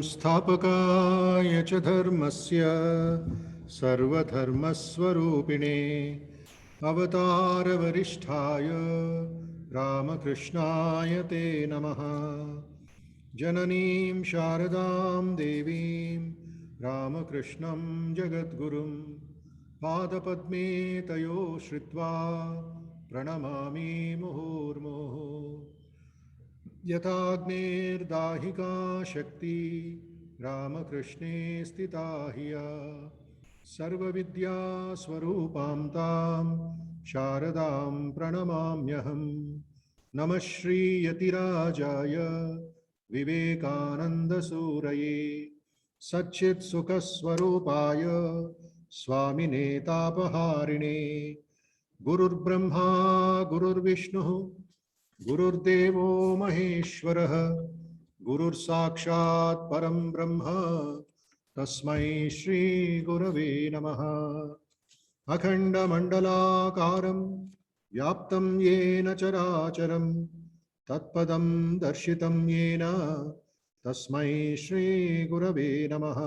स्थापकाय च धर्मस्य सर्वधर्मस्वरूपिणे अवतारवरिष्ठाय रामकृष्णाय ते नमः। जननीं शारदां देवीं रामकृष्णं जगद्गुरुं पादपद्मे तयो श्रित्वा प्रणमामि मुहुर्मुहुः। यथाग्नेर्दाहिका शक्ति रामकृष्णे स्थिता हिया सर्वविद्यास्वरूपां तां शारदां प्रणमाम्यहम्। नमः श्रीयतिराजाय विवेकानन्दसूरये सच्चित्सुखस्वरूपाय स्वामिने तापहारिणे गुरुर्ब्रह्मा गुरुर्विष्णुः गुरुर्देवो महेश्वरः गुरुर्साक्षात् परं ब्रह्म तस्मै श्री गुरवे नमः। अखण्डमण्डलाकारं व्याप्तं येन चराचरं तत्पदं दर्शितं येन तस्मै श्री गुरवे नमः।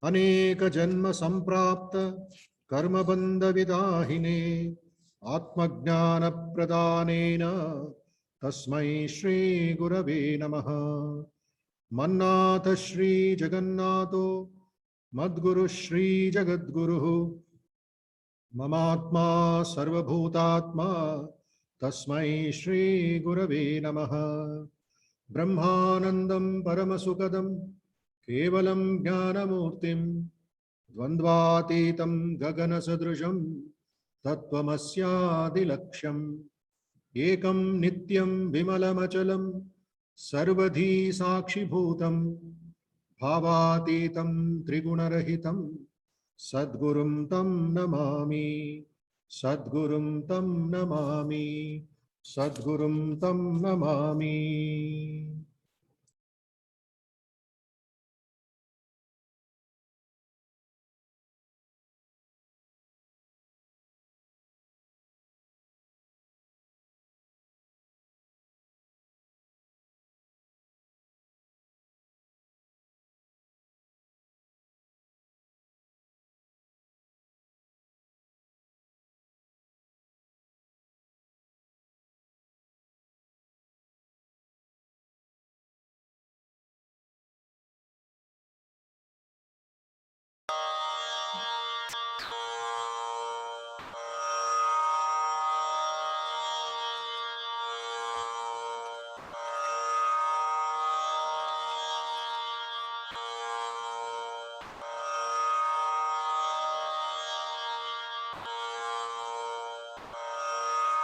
अनेकजन्म सम्प्राप्त कर्मबन्धविदाहिने आत्मज्ञानप्रदानेन तस्मै श्री गुरवे नमः। मन्नाथ श्री जगन्नाथो मद्गुरु श्री जगद्गुरुः ममात्मा सर्वभूतात्मा तस्मै श्री गुरवे नमः। ब्रह्मानन्दं परमसुखदं केवलं ज्ञानमूर्तिं द्वन्द्वातीतं गगनसदृशं तत्त्वमस्यादिलक्ष्यम् एकं नित्यं विमलमचलं सर्वधी साक्षिभूतं भावातीतं त्रिगुणरहितं सद्गुरुं तं नमामि सद्गुरुं तं नमामि सद्गुरुं तं नमामि।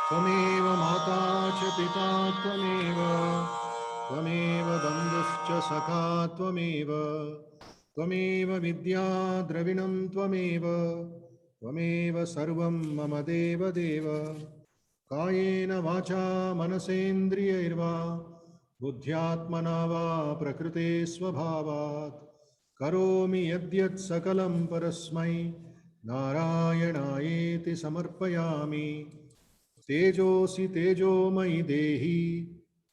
त्वमेव माता च पिता त्वमेव त्वमेव बन्धुश्च सखा त्वमेव त्वमेव विद्या द्रविणं त्वमेव त्वमेव सर्वं मम देवदेव। कायेन वाचा मनसेन्द्रियैर्वा बुद्ध्यात्मना वा प्रकृते स्वभावात् करोमि यद्यत् सकलं परस्मै नारायणायेति समर्पयामि। तेजोसि तेजोमयि देहि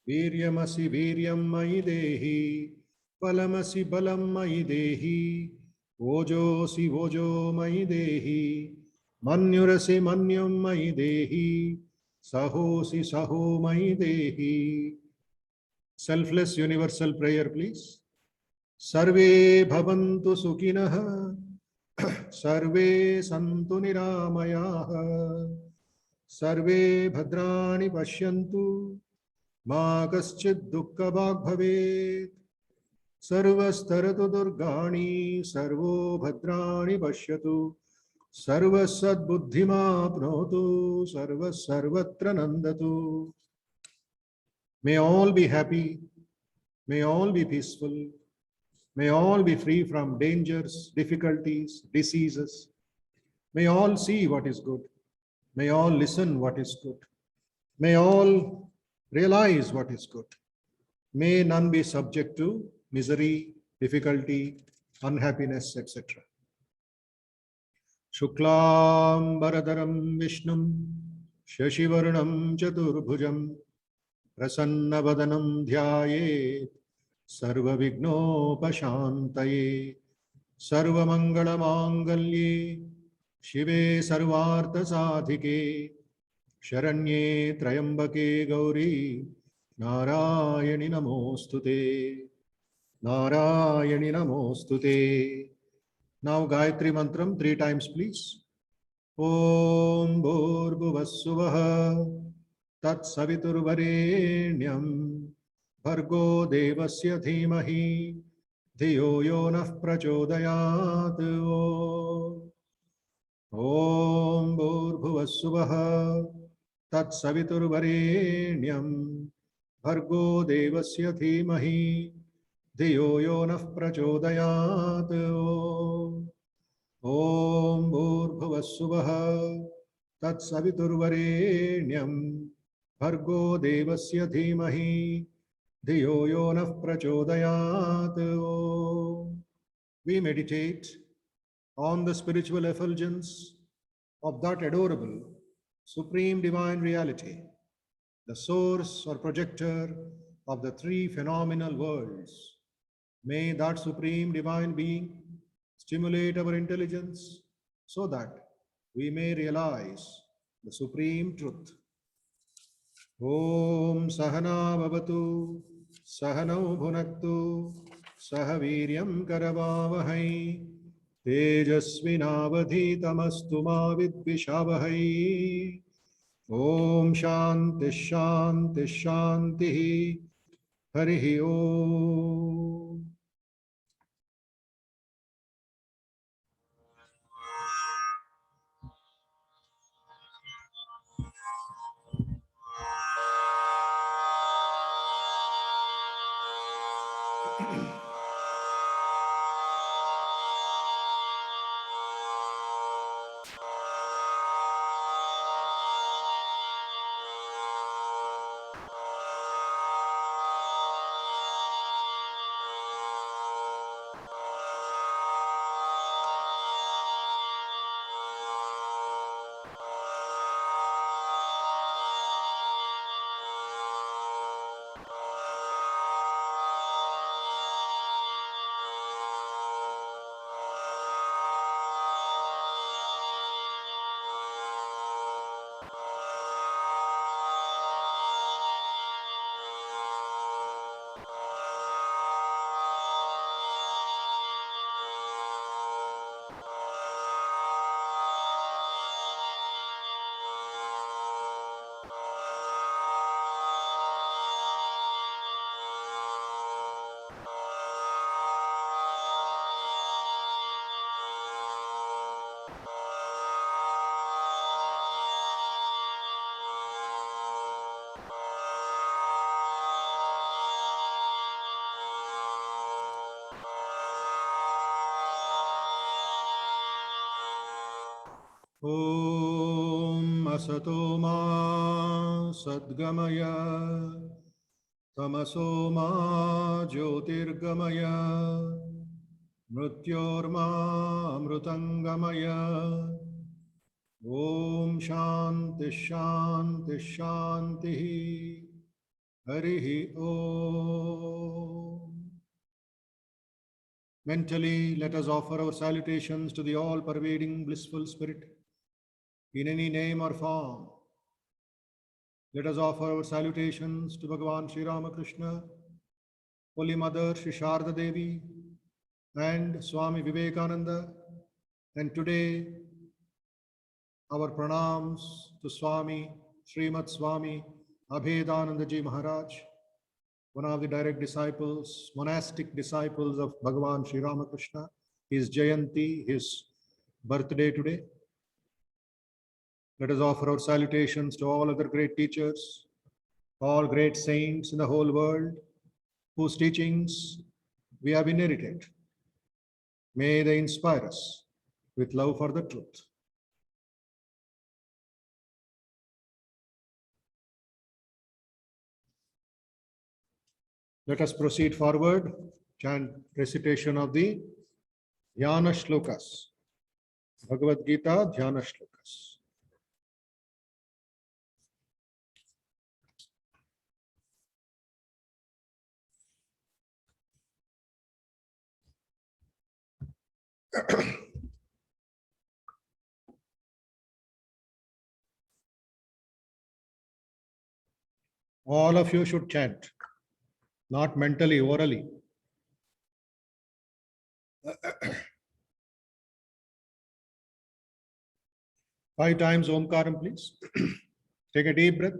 वीर्यमसि वीर्यं मयि देहि बलमसि बलं मयि देहि ओजोसि ओजो मयि देहि मन्युरसि मन्युं मयि देहि सहोसि सहो मयि देहि। Selfless universal prayer please. सर्वे भवन्तु सुखिनः सर्वे सन्तु निरामयाः सर्वे भद्राणि पश्यन्तु मा कश्चित् दुःखभाग् भवेत्। सर्वस्तरतु दुर्गाणि सर्वो भद्राणि पश्यतु सर्वसद्बुद्धिमाप्नोतु सर्वत्र नंदतु. May all be happy, may all be peaceful, may all be free from dangers, difficulties, diseases. May all see what is good, may all listen what is good, may all realize what is good. May none be subject to misery, difficulty, unhappiness, etc. Shuklam Bharadaram Vishnum Shashivarnam Chaturbhujam Prasanna Dhyaye Sarva Vignopashantaye Sarva Mangala Mangalye Shive Sarvartha Sadhike Sharanye Trayambake Gauri Narayani Namostute. Narayani Namostute. Now Gayatri Mantram 3 times, please. Om Bhurbhuvassuvaha Tat Saviturvarenyam Bhargo Devasya Dhimahi Dhiyo Yo Nah Prachodayat. Om Bhurbhuvassuvaha Tat Saviturvarenyam Bhargo Devasya Dhimahi Dhiyo Yo Nah Prachodayat. Om Bhurbhuvassuvaha Tat Saviturvarenyam Bhargo Devasya Dhimahi Dhiyo Yo Nah Prachodayat. We meditate on the spiritual effulgence of that adorable, supreme divine reality, the source or projector of the 3 phenomenal worlds. May that supreme divine being stimulate our intelligence so that we may realize the supreme truth. Om Sahana Bhavatu Sahanau Bhunaktu Sahaviryam Karavavahai Tejasvinavadhitamastu ma vidvishavahai. Om Shanti Shanti Shanti. Harihi Om. Om Asato Ma Sadgamaya Tamaso Ma Jyotirgamaya Mrityorma Amrutangamaya. Om Shanti Shanti Shanti. Harihi Om. Mentally, let us offer our salutations to the all-pervading blissful spirit in any name or form. Let us offer our salutations to Bhagavan Sri Ramakrishna, Holy Mother Sri Sharda Devi, and Swami Vivekananda. And today, our pranams to Swami Srimad Swami Abhedananda Ji Maharaj, one of the direct disciples, monastic disciples of Bhagavan Sri Ramakrishna. His Jayanti, his birthday today. Let us offer our salutations to all other great teachers, all great saints in the whole world, whose teachings we have inherited. May they inspire us with love for the truth. Let us proceed forward. Chant recitation of the Dhyana Shlokas. Bhagavad Gita Dhyana Shlokas. All of you should chant, not mentally, orally. 5 times Omkaram, please. Take a deep breath.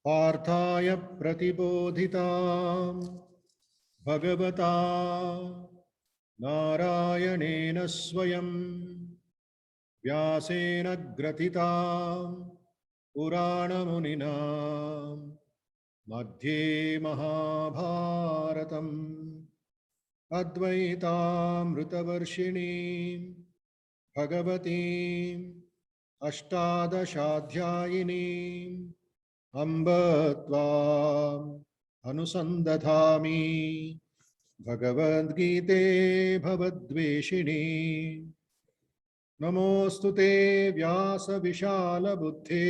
पार्थाय प्रतिबोधितां भगवता नारायणेन स्वयं व्यासेन ग्रथितां पुराणमुनिना मध्ये महाभारतम् अद्वैतामृतवर्षिणीं भगवतीम् अष्टादशाध्यायिनीम् अम्ब त्वाम् अनुसन्दधामि भगवद्गीते भवद्वेषिणी। नमोऽस्तु ते व्यासविशालबुद्धे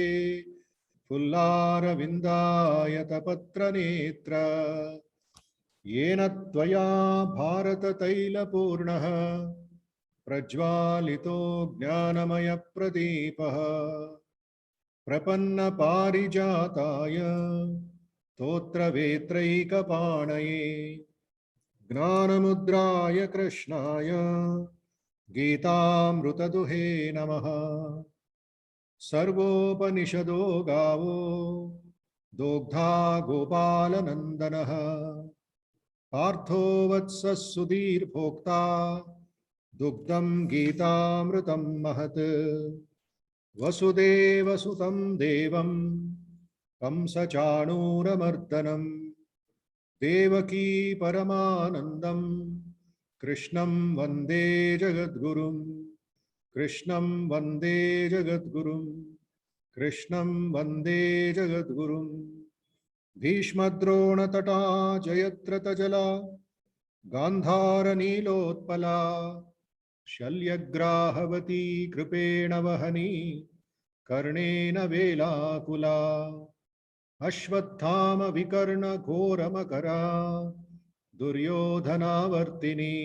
फुल्लारविन्दायतपत्रनेत्र येन त्वया भारततैलपूर्णः प्रज्वालितो ज्ञानमयप्रदीपः प्रपन्नपारिजाताय स्तोत्रवेत्रैकपाणये ज्ञानमुद्राय कृष्णाय गीतामृतदुहे नमः। सर्वोपनिषदो गावो दोग्धा गोपालनन्दनः पार्थो वत्सः सुधीर्भोक्ता दुग्धं गीतामृतं महत्। वसुदेवसुतं देवं कंसचाणूरमर्दनं देवकी परमानन्दं कृष्णं वन्दे जगद्गुरुं। कृष्णं वन्दे जगद्गुरुं। कृष्णं वन्दे जगद्गुरुं। भीष्मद्रोणतटा जयद्रथजला गान्धारनीलोत्पला शल्यग्राहवती कृपेण वहनी कर्णेन वेलाकुला। अश्वत्थाम विकर्ण घोरमकरा दुर्योधनावर्तिनी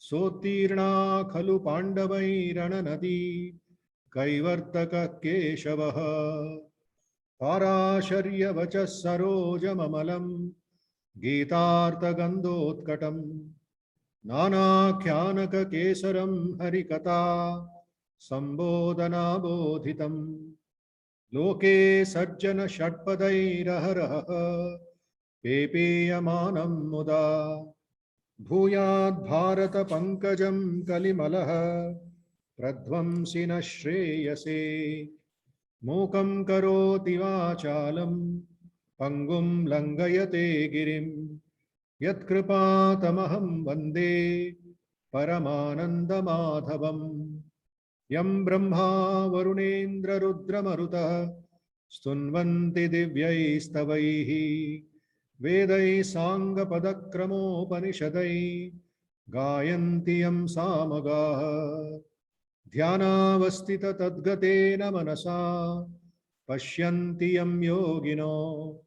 सोत्तीर्णा खलु पाण्डवैरणनदी कैवर्तकः केशवः। पाराशर्यवचः सरोजममलं गीतार्थगन्धोत्कटम् नानाख्यानककेसरं हरिकथा सम्बोधनाबोधितम्। लोके सज्जन षट्पदैरहरः पेपीयमानं मुदा भूयाद् भारत पंकजं कलिमलः प्रध्वंसि न श्रेयसे। मूकं करोति वाचालं पंगुं लंघयते गिरिं यत्कृपातमहं वन्दे परमानन्दमाधवम्। यं Brahma वरुणेन्द्ररुद्रमरुतः स्तुन्वन्ति दिव्यैस्तवैः Vedai Sangha Padakramopanishadai Gayanti Yam Samagaha Dhyanavastita Tadgatena Manasa Pashyanti Yam Yogino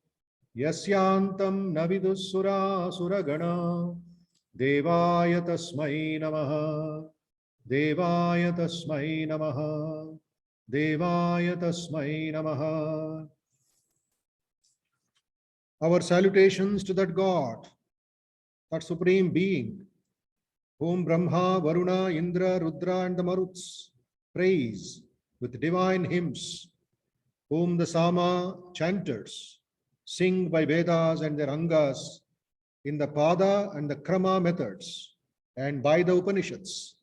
Yasyantam Navidussura Suragana Devaya Tasmai Namaha Devaya Tasmai Namaha Devaya Tasmai Namaha. Our salutations to that God, that Supreme Being, whom Brahma, Varuna, Indra, Rudra and the Maruts praise with divine hymns, whom the Sama chanters sing by Vedas and their Angas in the Pada and the Krama methods and by the Upanishads,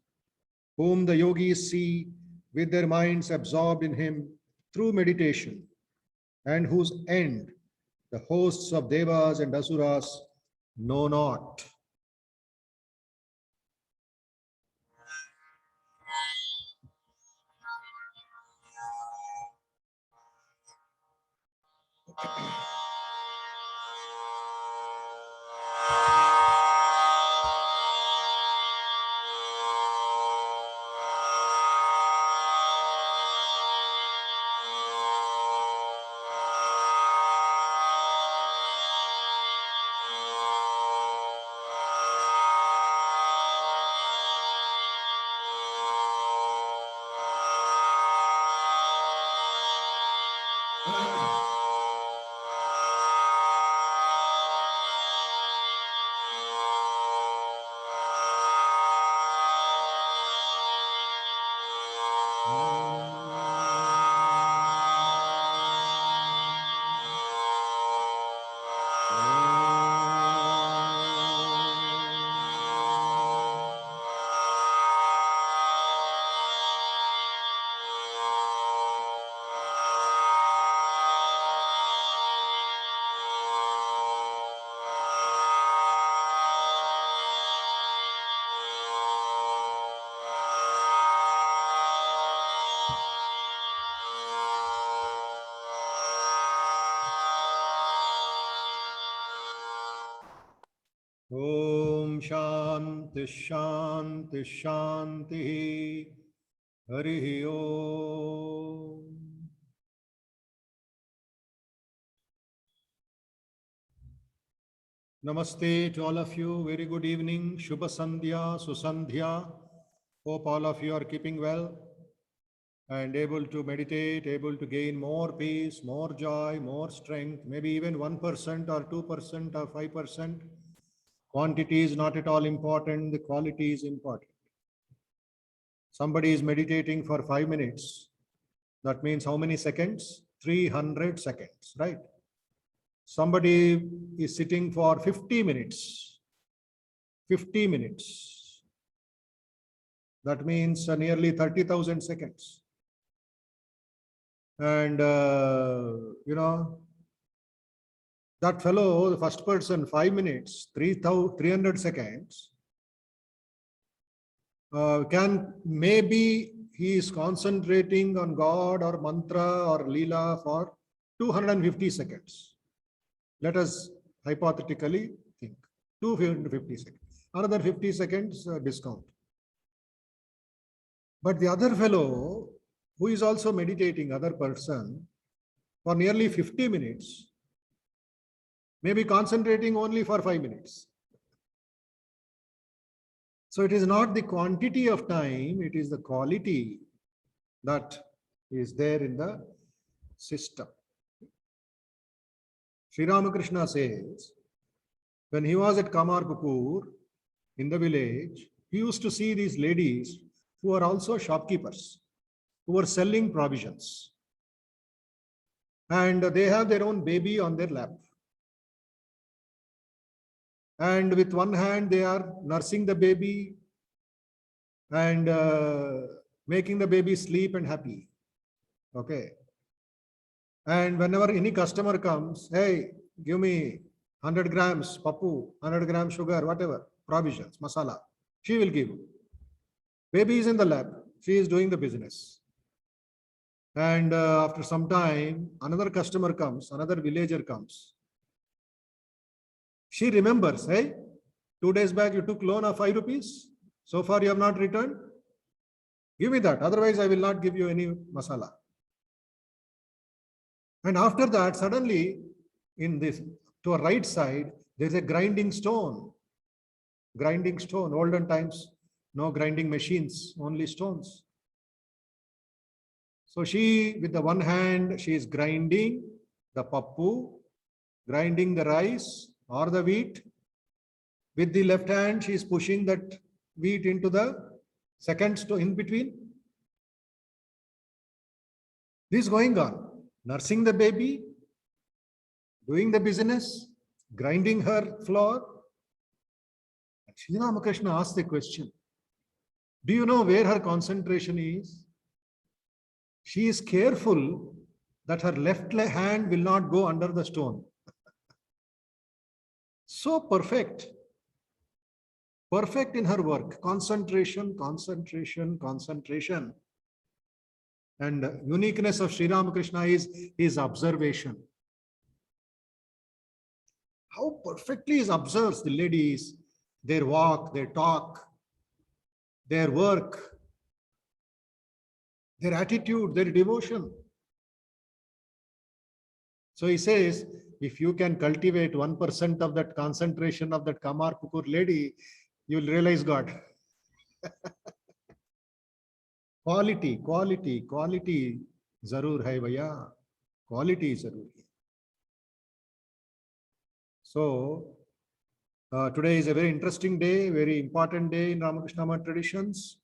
whom the yogis see with their minds absorbed in him through meditation, and whose end the hosts of Devas and Asuras know not. Om Shanti Shanti Shanti Harihi Om. Namaste to all of you. Very good evening. Shubha Sandhya, Susandhya. Hope all of you are keeping well and able to meditate, able to gain more peace, more joy, more strength, maybe even 1% or 2% or 5%. Quantity is not at all important, the quality is important. Somebody is meditating for 5 minutes. That means how many seconds? 300 seconds, right? Somebody is sitting for 50 minutes. 50 minutes. That means nearly 30,000 seconds. And, that fellow, the first person, 5 minutes, 300 seconds, maybe he is concentrating on God or mantra or Leela for 250 seconds. Let us hypothetically think 250 seconds, another 50 seconds discount. But the other fellow who is also meditating, other person, for nearly 50 minutes, may be concentrating only for 5 minutes. So it is not the quantity of time, it is the quality that is there in the system. Sri Ramakrishna says, when he was at Kamarpur in the village, he used to see these ladies who are also shopkeepers, who were selling provisions. And they have their own baby on their lap. And with one hand, they are nursing the baby and making the baby sleep and happy. Okay. And whenever any customer comes, hey, give me 100 grams papu, 100 grams sugar, whatever, provisions, masala, she will give. Baby is in the lab, she is doing the business. And after some time, another customer comes, another villager comes. She remembers, hey, 2 days back you took loan of 5 rupees. So far you have not returned. Give me that. Otherwise I will not give you any masala. And after that, suddenly in this, to a right side, there's a grinding stone. Grinding stone. Olden times, no grinding machines, only stones. So she, with the one hand, she is grinding the pappu, grinding the rice or the wheat. With the left hand, she is pushing that wheat into the second stone in between. This is going on. Nursing the baby, doing the business, grinding her flour. Sri Ramakrishna asked the question, do you know where her concentration is? She is careful that her left hand will not go under the stone. So perfect. Perfect in her work. Concentration, concentration, concentration. And uniqueness of Sri Ramakrishna is his observation. How perfectly he observes the ladies, their walk, their talk, their work, their attitude, their devotion. So he says, if you can cultivate 1% of that concentration of that Kamar Pukur lady, you will realize God. Quality, quality, quality, zarur hai bhaiya. Quality is zarur. So, today is a very interesting day, very important day in Ramakrishna Math traditions.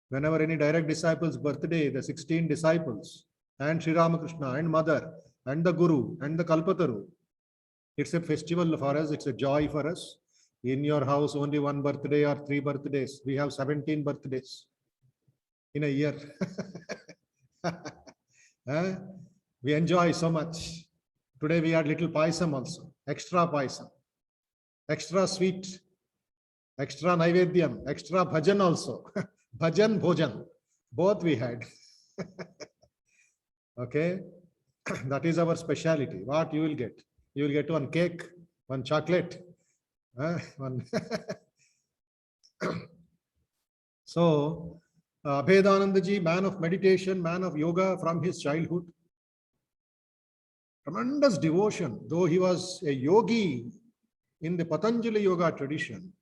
Whenever any direct disciples' birthday, the 16 disciples, and Sri Ramakrishna, and Mother, and the Guru, and the Kalpataru, it's a festival for us, it's a joy for us. In your house, only one birthday or 3 birthdays. We have 17 birthdays in a year. We enjoy so much. Today we had little paisam also, extra paisam, extra sweet, extra naivedyam, extra bhajan also. Bhajan, bhojan, both we had. Okay, that is our speciality. What you will get? You will get one cake, one chocolate, one. So, Abhedanandaji, man of meditation, man of yoga from his childhood. Tremendous devotion, though he was a yogi in the Patanjali yoga tradition,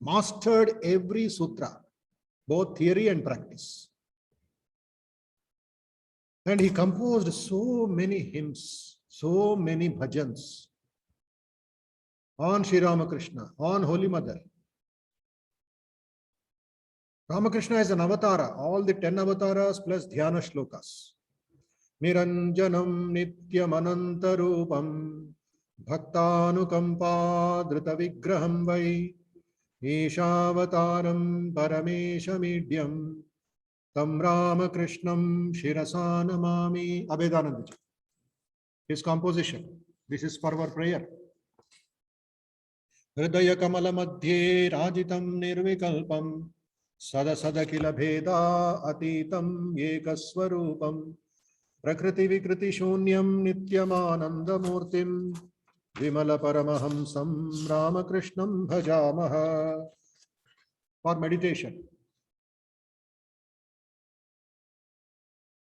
mastered every sutra, both theory and practice. And he composed so many hymns, so many bhajans on Sri Ramakrishna, on Holy Mother. Ramakrishna is an avatara, all the 10 avatars plus dhyana shlokas. Niranjanam nityam anantarupam bhaktanukampa drita vigraham vai Ishavataram parameshamidhyam tam Ramakrishnam shirasa namami. Abhedanandaji. His composition. This is for our prayer. Hridaya kamala madhye rajitam nirvikalpam sada sada kila bheda atitam ekaswarupam prakriti vikriti shunyam nityamanandamurtim vimala paramahamsam Ramakrishnam bhajamaha. For meditation.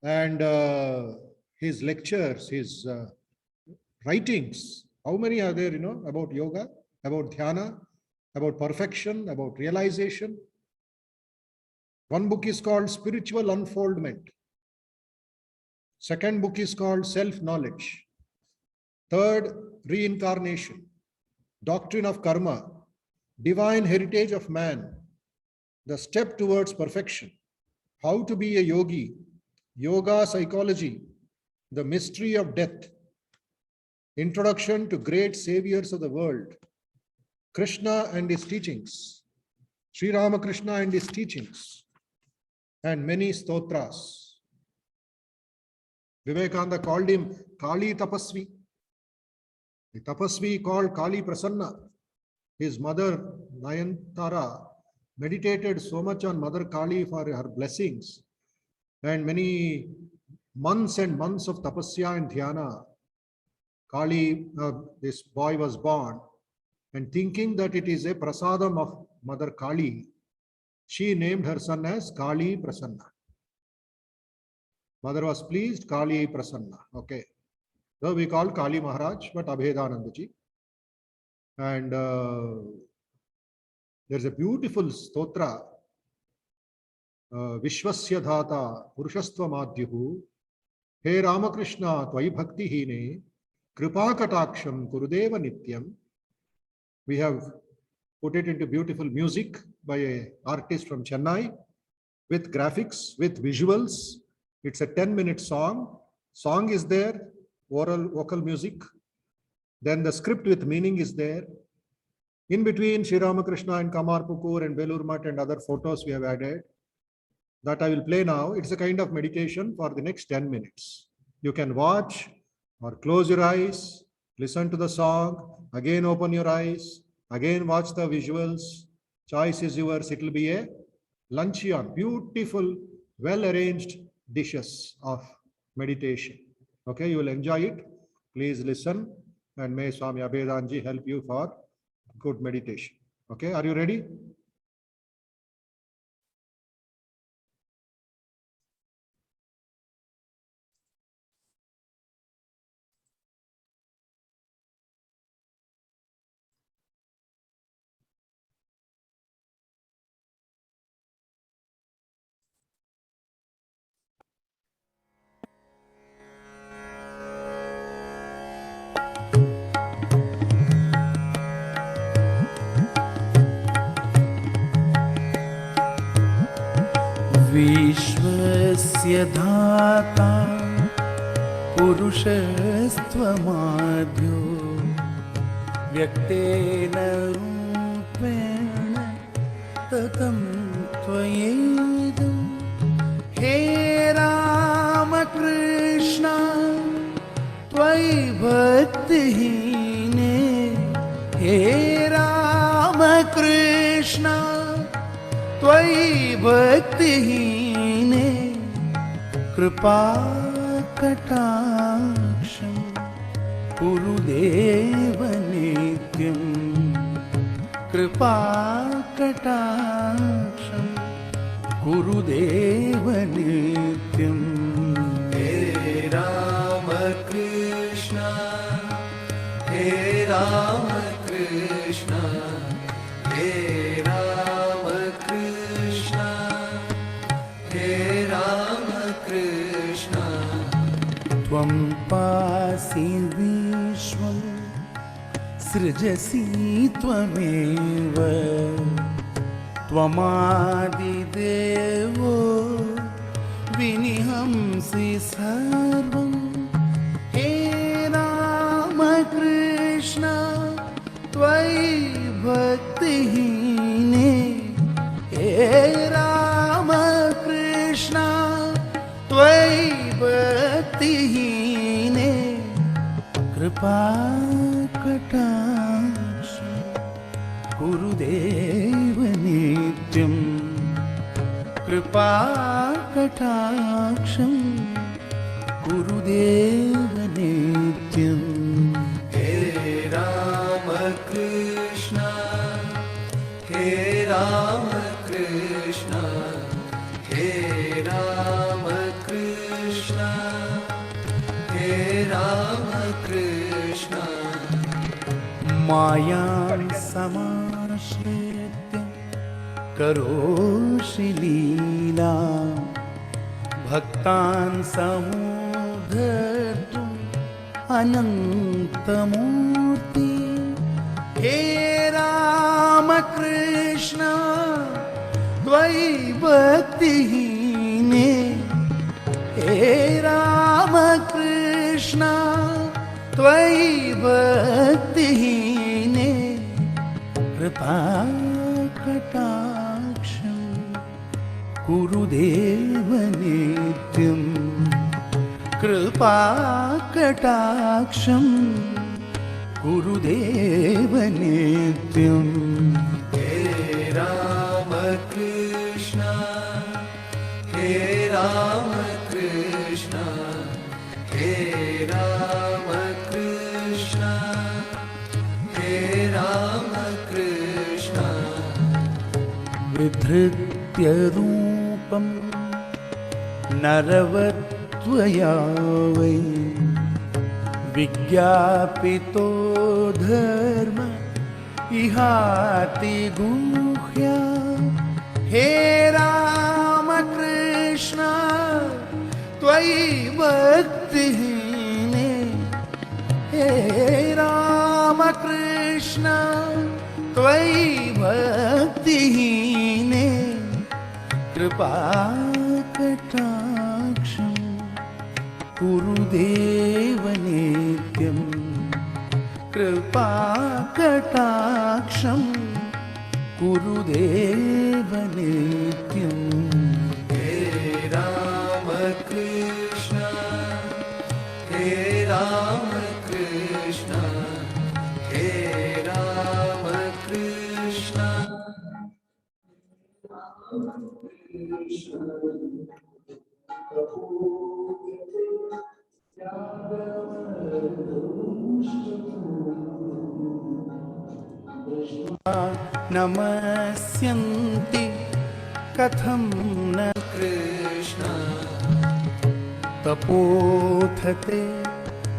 And his lectures, his writings, how many are there, about yoga, about dhyana, about perfection, about realization? One book is called Spiritual Unfoldment. Second book is called Self-Knowledge. Third, Reincarnation, Doctrine of Karma, Divine Heritage of Man, The Step Towards Perfection, How to be a Yogi, Yoga Psychology, The Mystery of Death, Introduction to Great Saviors of the World, Krishna and His Teachings, Sri Ramakrishna and His Teachings, and many stotras. Vivekananda called him Kali Tapasvi. The Tapasvi called Kali Prasanna. His mother Nayantara meditated so much on Mother Kali for her blessings, and many months and months of tapasya and dhyana. Kali, this boy was born, and thinking that it is a prasadam of Mother Kali, she named her son as Kali Prasanna. Mother was pleased, Kali Prasanna. Okay. So we call Kali Maharaj, but Abhedanandaji. And there's a beautiful stotra, Vishwasya Dhata Purushastva Madhyuhu, He Ramakrishna Tvai Bhakti Hine, Kripa Kataksham Kurudeva Nityam. We have put it into beautiful music by an artist from Chennai with graphics, with visuals. It's a 10-minute song. Song is there, oral vocal music. Then the script with meaning is there. In between Sri Ramakrishna and Kamarpukur and Belur Math and other photos we have added. That I will play now. It's a kind of meditation for the next 10 minutes. You can watch or close your eyes, listen to the song, again open your eyes, again watch the visuals. Choice is yours. It will be a luncheon, beautiful, well-arranged dishes of meditation. Okay, you will enjoy it. Please listen, and may Swami Abhedanji help you for good meditation. Okay, are you ready? विश्वस्य धाता पुरुषस्त्वमाद्यो व्यक्तेन रूपेण ततं त्वयैदं हे रामकृष्ण त्वयि भक्तिहीने हे रामकृष्ण त्वयि भक्तिहीने कृपा कटाक्षं कुरुदेव नित्यं कृपा कटाक्षं कुरुदेव नित्यं हे रामकृष्ण हे रामकृष्ण हे त्वं पासि विश्वं सृजसि त्वमेव त्वमादिदेवो विनिहंसि सर्वं हे रामकृष्ण त्वयि भक्तिहीने हे रामकृष्ण त्वयि भक्तिहीने कृपा कटाक्षं कुरुदेव नित्यं कृपा कटाक्षं कुरुदेव नित्यं हे रामकृष्ण हे रामकृष्ण हे रामकृष्ण हे रामकृष्ण मायां समाश्रित्य करोषि लीला भक्तान् समुद्धर्तुम् अनन्तमूर्ति हे रामकृष्ण त्वयि भक्तिहीने हे रामकृष्ण त्वयि भक्तिहीने कृपा कटाक्षं कुरुदेव नित्यं कृपा कटाक्षं कुरुदेव नित्यं हे रामकृष्ण हे रामकृष्ण हे रामकृष्ण हे राम विधृत्य रूपं नरवत्वया वै विज्ञापितो धर्म इहाति गुह्या। हे राम कृष्ण त्वयि भक्तिहीने, हे राम कृष्ण त्वयि भक्तिहीने कृपाकटाक्षं कुरु देव नित्यं, कृपाकटाक्षं कुरु देव नित्यं। हे राम कृष्ण, हे राम कृष्ण, हे राम कृष्ण। नमस्यन्ति कथं न कृष्ण तपोथते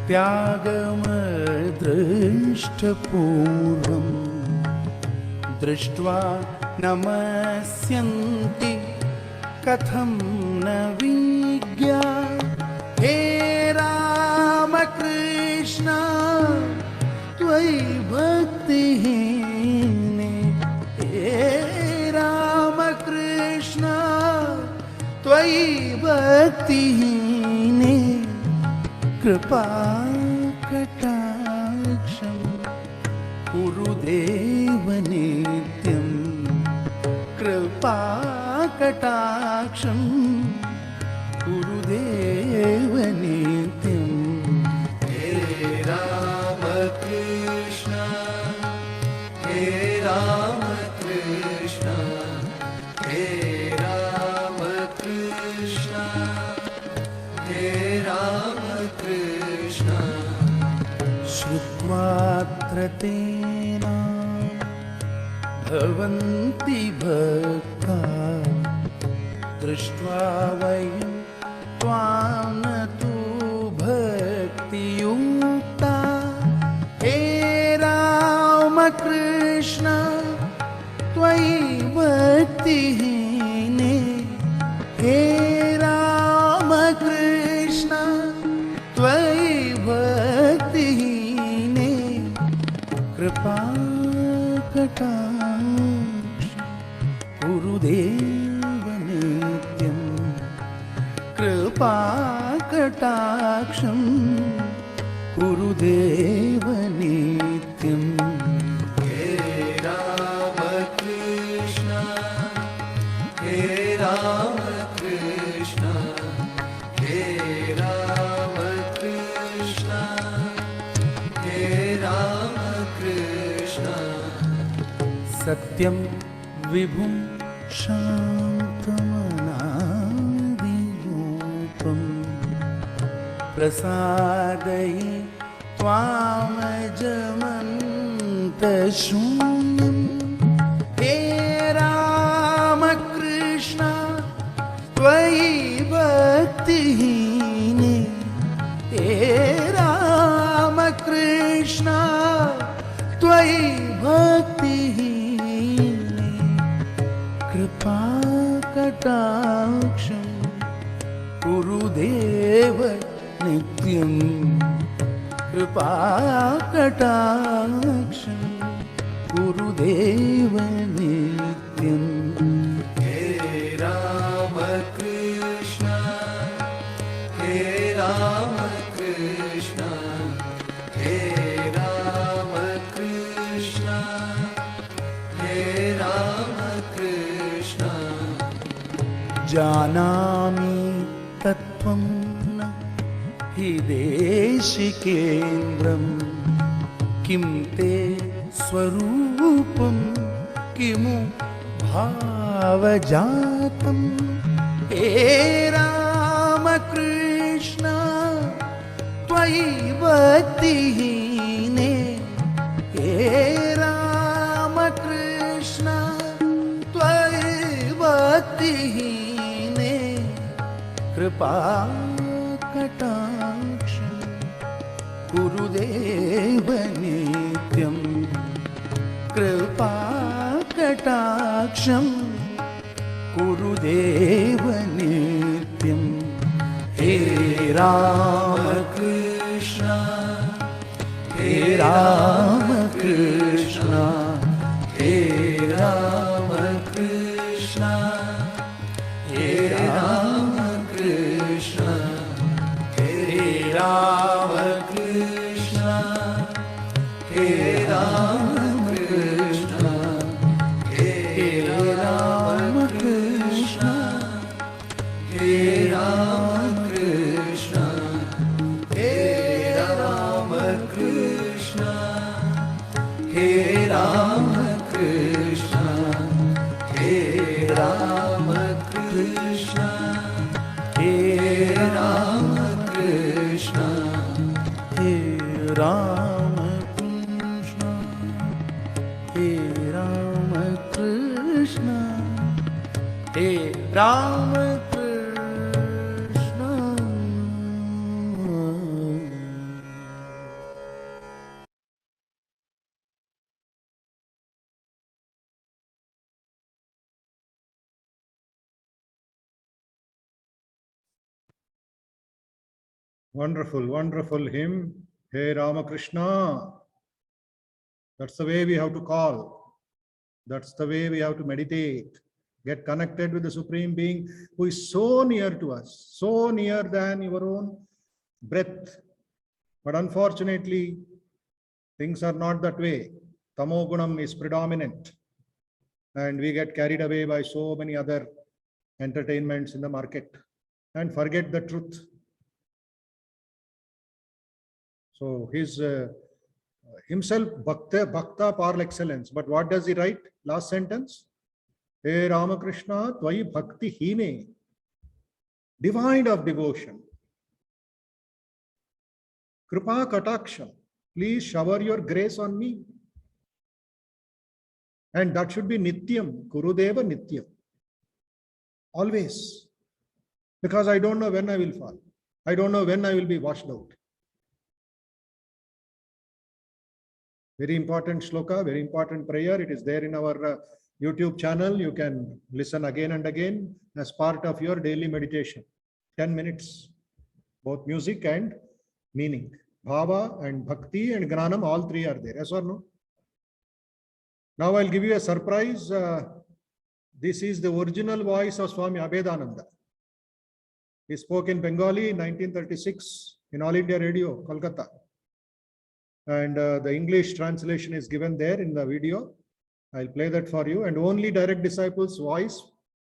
त्यागमदृष्टपूर्वम्, दृष्ट्वा नमस्यन्ति कथं न विज्ञा। हे राम कृष्ण त्वयि भक्तिहीने, हे राम कृष्ण त्वयि भक्तिहीने कृपाकटाक्षं कुरु देव नित्यं, कृपाकटाक्षं कुरु देव नित्यं। हे राम कृष्ण, हे राम कृष्ण, हे राम कृष्ण, हे राम कृष्ण। श्रुत्वात्र तेना भवन्ति भक्ता, दृष्ट्वा वयं त्वां न तु भक्तियुक्ता। हे राम कृष्ण त्वयि भक्तिहीने, हे राम कृष्ण त्वयि भक्तिहीने कृपाकटाक्ष कुरु देव नित्यं, कृपाकटाक्षं कुरु देव नित्यं। हे राम कृष्ण, हे राम कृष्ण, हे राम कृष्ण, हे राम कृष्ण। सत्यं विभुं शान्तमनादिरूपं, प्रसादये त्वामजमन्तशून्यं। हे राम कृष्ण त्वयि भक्तिहीने, हे राम कृष्ण त्वयि भक्तिहीने कृपाकटाक्षं कुरु देव नित्यं, कृपाकटाक्षं कुरु देव नित्यं। हे राम कृष्ण, हे राम कृष्ण, हे राम कृष्ण, हे राम कृष्ण। जानामि तत्त्वं न हि देशिकेन्द्रं, किं ते स्वरूपं किमु भावजातं। हे राम कृष्ण त्वयि भक्तिहीने, हे राम कृष्ण त्वयि कृपाकटाक्षं गुरुदेव नित्यं कृपाकटाक्षं गुरुदेव नित्यं हे राम कृष्ण हे राम कृष्ण हे राम कृष्ण हे राम कृष्ण हे राम कृष्ण हे राम कृष्ण हे राम कृष्ण हे राम कृष्ण हे राम कृष्ण हे राम कृष्ण हे राम कृष्ण हे राम कृष्ण हे राम कृष्ण हे राम कृष्ण हे Ram Krishna Wonderful, wonderful hymn. Hey Ramakrishna. That's the way we have to call. That's the way we have to meditate. Get connected with the Supreme Being who is so near to us, so near than your own breath. But unfortunately, things are not that way. Tamogunam is predominant. And we get carried away by so many other entertainments in the market and forget the truth. So his himself bhakta par excellence. But what does he write? Last sentence. Hey Ramakrishna, Tvayi Bhakti Hine, divine of devotion. Kripa Kataksham, please shower your grace on me. And that should be Nityam, Gurudeva Nityam. Always. Because I don't know when I will fall. I don't know when I will be washed out. Very important shloka, very important prayer. It is there in our YouTube channel. You can listen again and again as part of your daily meditation. 10 minutes, both music and meaning. Bhava and Bhakti and Gnanam, all three are there. Yes or no? Now I'll give you a surprise. This is the original voice of Swami Abhedananda. He spoke in Bengali in 1936 in All India Radio, Kolkata. And the English translation is given there in the video. I'll play that for you. And only direct disciples' voice,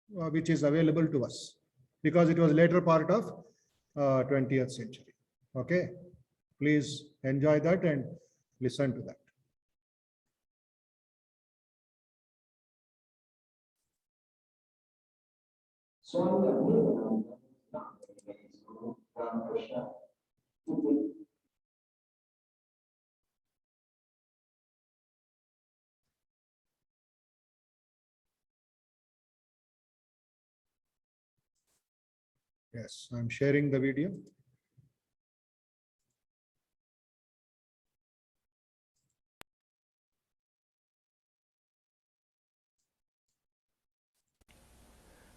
which is available to us, because it was later part of 20th century. Okay, please enjoy that and listen to that. Yes, I'm sharing the video.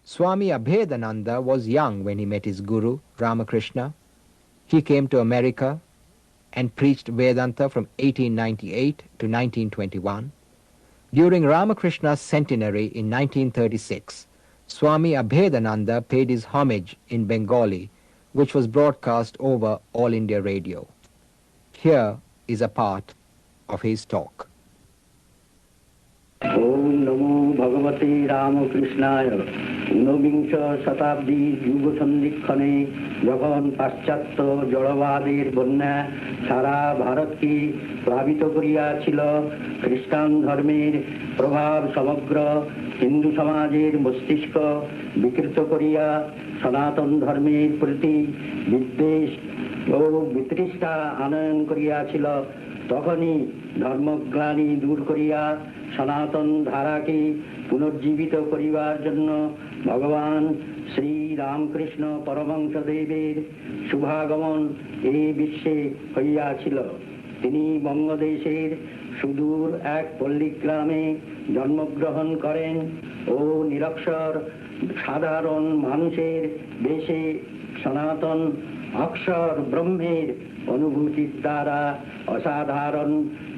Swami Abhedananda was young when he met his guru, Ramakrishna. He came to America and preached Vedanta from 1898 to 1921. During Ramakrishna's centenary in 1936, Swami Abhedananda paid his homage in Bengali, which was broadcast over All India Radio. Here is a part of his talk. Om Namo Bhagavate Ramakrishnaaya. ঊনবিংশ শতাব্দীর যুগ সন্ধিক্ষণে যখন পাশ্চাত্য জড়বাদের বন্যা সারা ভারতকে প্লাবিত করিয়াছিল, খ্রিস্টান ধর্মের প্রভাব সমগ্র হিন্দু সমাজের মস্তিষ্ক বিকৃত করিয়া সনাতন ধর্মের প্রতি বিদ্বেষ ও বিতৃষ্ণা আনয়ন করিয়াছিল, তখনই ধর্মগ্লানি দূর করিয়া সনাতন ধারাকে পুনর্জীবিত করিবার জন্য ভগবান শ্রী রামকৃষ্ণ পরমহংসদেবের শুভাগমন এই বিশ্বে হইয়াছিল। তিনি বঙ্গদেশের সুদূর এক পল্লীগ্রামে জন্মগ্রহণ করেন ও নিরক্ষর সাধারণ মানুষের বেশে সনাতন অক্ষর ব্রহ্মের অনুভূতির দ্বারা অসাধারণ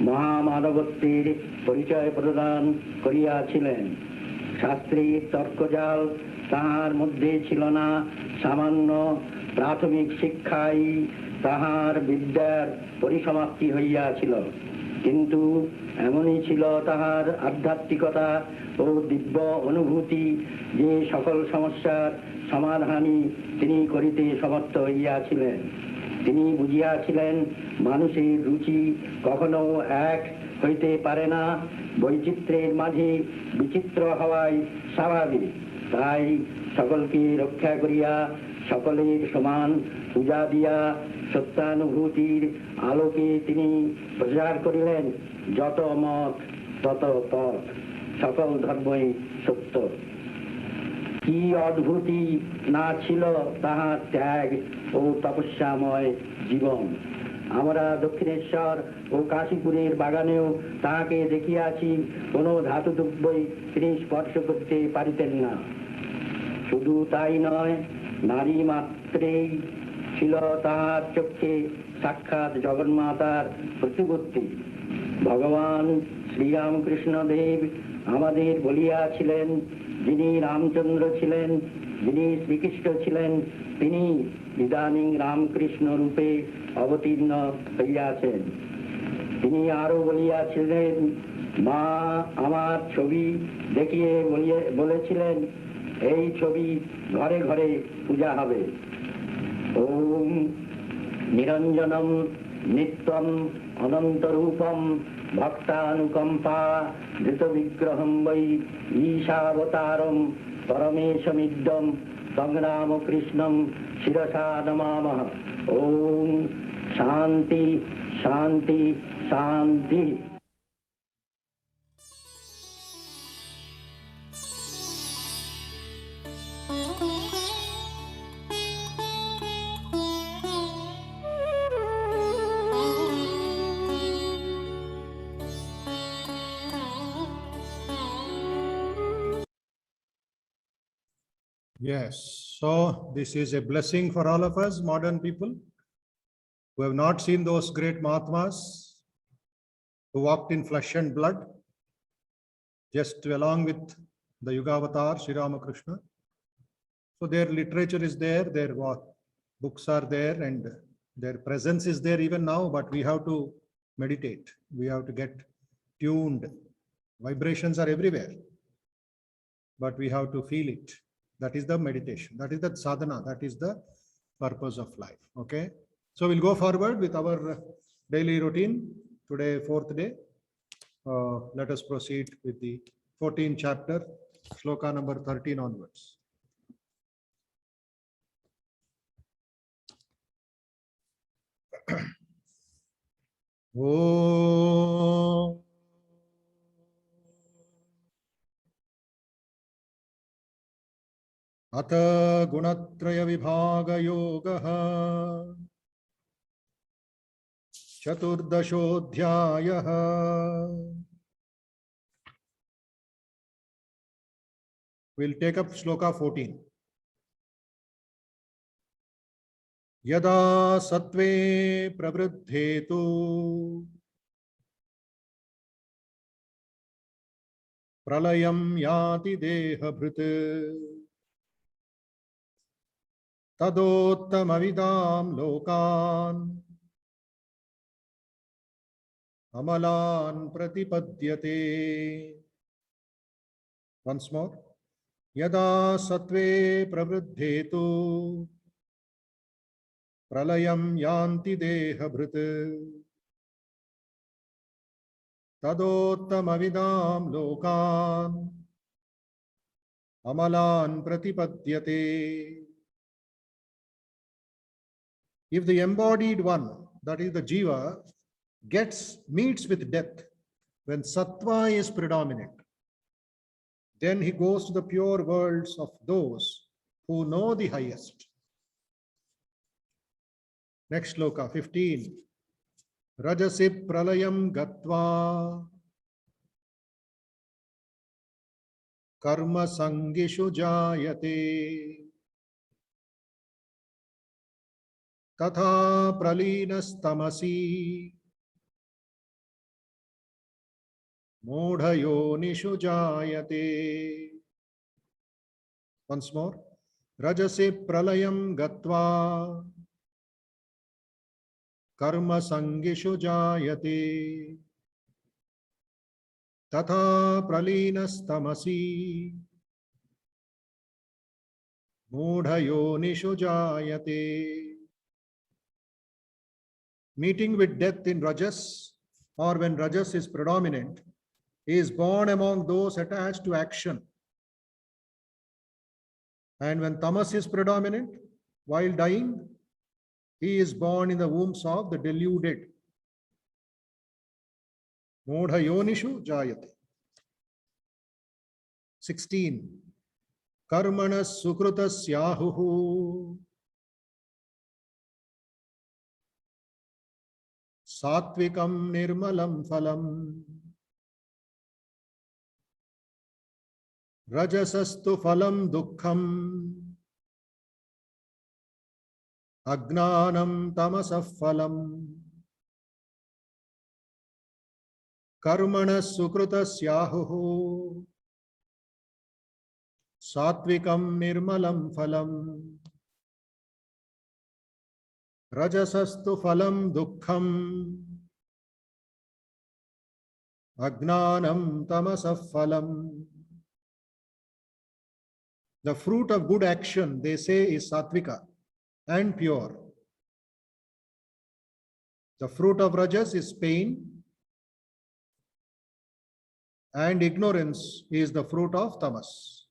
মহামানবত্বের পরিচয় প্রদান করিয়াছিলেন। শাস্ত্রীর তর্কজাল তাহার মধ্যে ছিল না, সামান্য প্রাথমিক শিক্ষাই তাহার বিদ্যার পরিসমাপ্তি হইয়াছিল। কিন্তু এমনই ছিল তাহার আধ্যাত্মিকতা ও দিব্য অনুভূতি যে সকল সমস্যার সমাধানই তিনি করিতে সমর্থ হইয়াছিলেন। তিনি বুঝিয়াছিলেন মানুষের রুচি কখনো এক হইতে পারে না, বৈচিত্র্যের মাঝে বিচিত্র হওয়াই স্বাভাবিক। তাই সকলকে রক্ষা করিয়া সকলের সমান পূজা দিয়া সত্যানুভূতির আলোকে তিনি প্রচার করিলেন, যত মত তত পথ, সকল ধর্মই সত্য। কি অদ্ভুতি না ছিল তাহার ত্যাগ ও তপস্যাময় জীবন। আমরা দক্ষিণেশ্বর ও কাশীপুরের বাগানেও তাহাকে দেখিয়াছি, কোনো ধাতুদ্রব্যই তিনি স্পর্শ করতে পারিতেন না। শুধু তাই নয়, নারী মাত্রেই ছিল তাহার চক্ষে সাক্ষাৎ জগন্মাতার প্রতিমূর্তি। ভগবান শ্রীরামকৃষ্ণ দেব আমাদের বলিয়াছিলেন, যিনি রামচন্দ্র ছিলেন, যিনি শ্রীকৃষ্ণ ছিলেন, তিনি ইদানীং রামকৃষ্ণ রূপে অবতীর্ণ হইয়াছেন। তিনি আরো বলিয়াছিলেন, মা আমার ছবি দেখিয়ে বলেছিলেন, এই ছবি ঘরে ঘরে পূজা হবে। ওম নিরঞ্জনম নিত্যম অনন্তরূপম ভক্তানুকম্পা ধৃত বিগ্রহম বৈ ঈশাবতারম পরমেশমিদ্যম সংগ্রামকৃষ্ণম শিরসা নমামঃ। ওম শান্তি শান্তি শান্তি। Yes, so this is a blessing for all of us, modern people, who have not seen those great Mahatmas who walked in flesh and blood, just along with the Yuga Avatar, Sri Ramakrishna. So their literature is there, their books are there, and their presence is there even now, but we have to meditate. We have to get tuned. Vibrations are everywhere, but we have to feel it. That is the meditation. That is the sadhana. That is the purpose of life. Okay. So we'll go forward with our daily routine. Today, 4th day. Let us proceed with the 14th chapter, shloka number 13 onwards. Oh. अथ गुणत्रय विभाग योगः चतुर्दशोऽध्यायः। We'll take up shloka 14. यदा सत्वे प्रवृद्धे तु प्रलयं याति देहभृत् तदोत्तमविदां लोकान् अमलान् प्रतिपद्यते। Once more. यदा सत्वे प्रवृद्धे तु प्रलयं यान्ति देहभृत् तदोत्तमविदां लोकान् अमलान् प्रतिपद्यते। If the embodied one, that is the jiva, meets with death when sattva is predominant. Then he goes to the pure worlds of those who know the highest. Next shloka, 15. Rajasi pralayam gatva karma sangishu jayate tatha praleenastamasi modhayonishu jayate. Once more. Rajasi pralayam gatva karma sangishu jayate tatha praleenastamasi modhayonishu jayate. Meeting with death in Rajas, or when Rajas is predominant, he is born among those attached to action. And when Tamas is predominant, while dying, he is born in the wombs of the deluded. Modhayonishu jayate. 16. Karmanas sukrutasyahuhu Satvikam nirmalam phalam Rajasastu phalam dukkham Agnanam tamasah phalam Karmanas sukrutasyahuhu Satvikam nirmalam phalam Rajasastu phalam dukkham Agnanam tamasah phalam. The fruit of good action, they say, is sattvika and pure. The fruit of Rajas is pain, and ignorance is the fruit of tamas.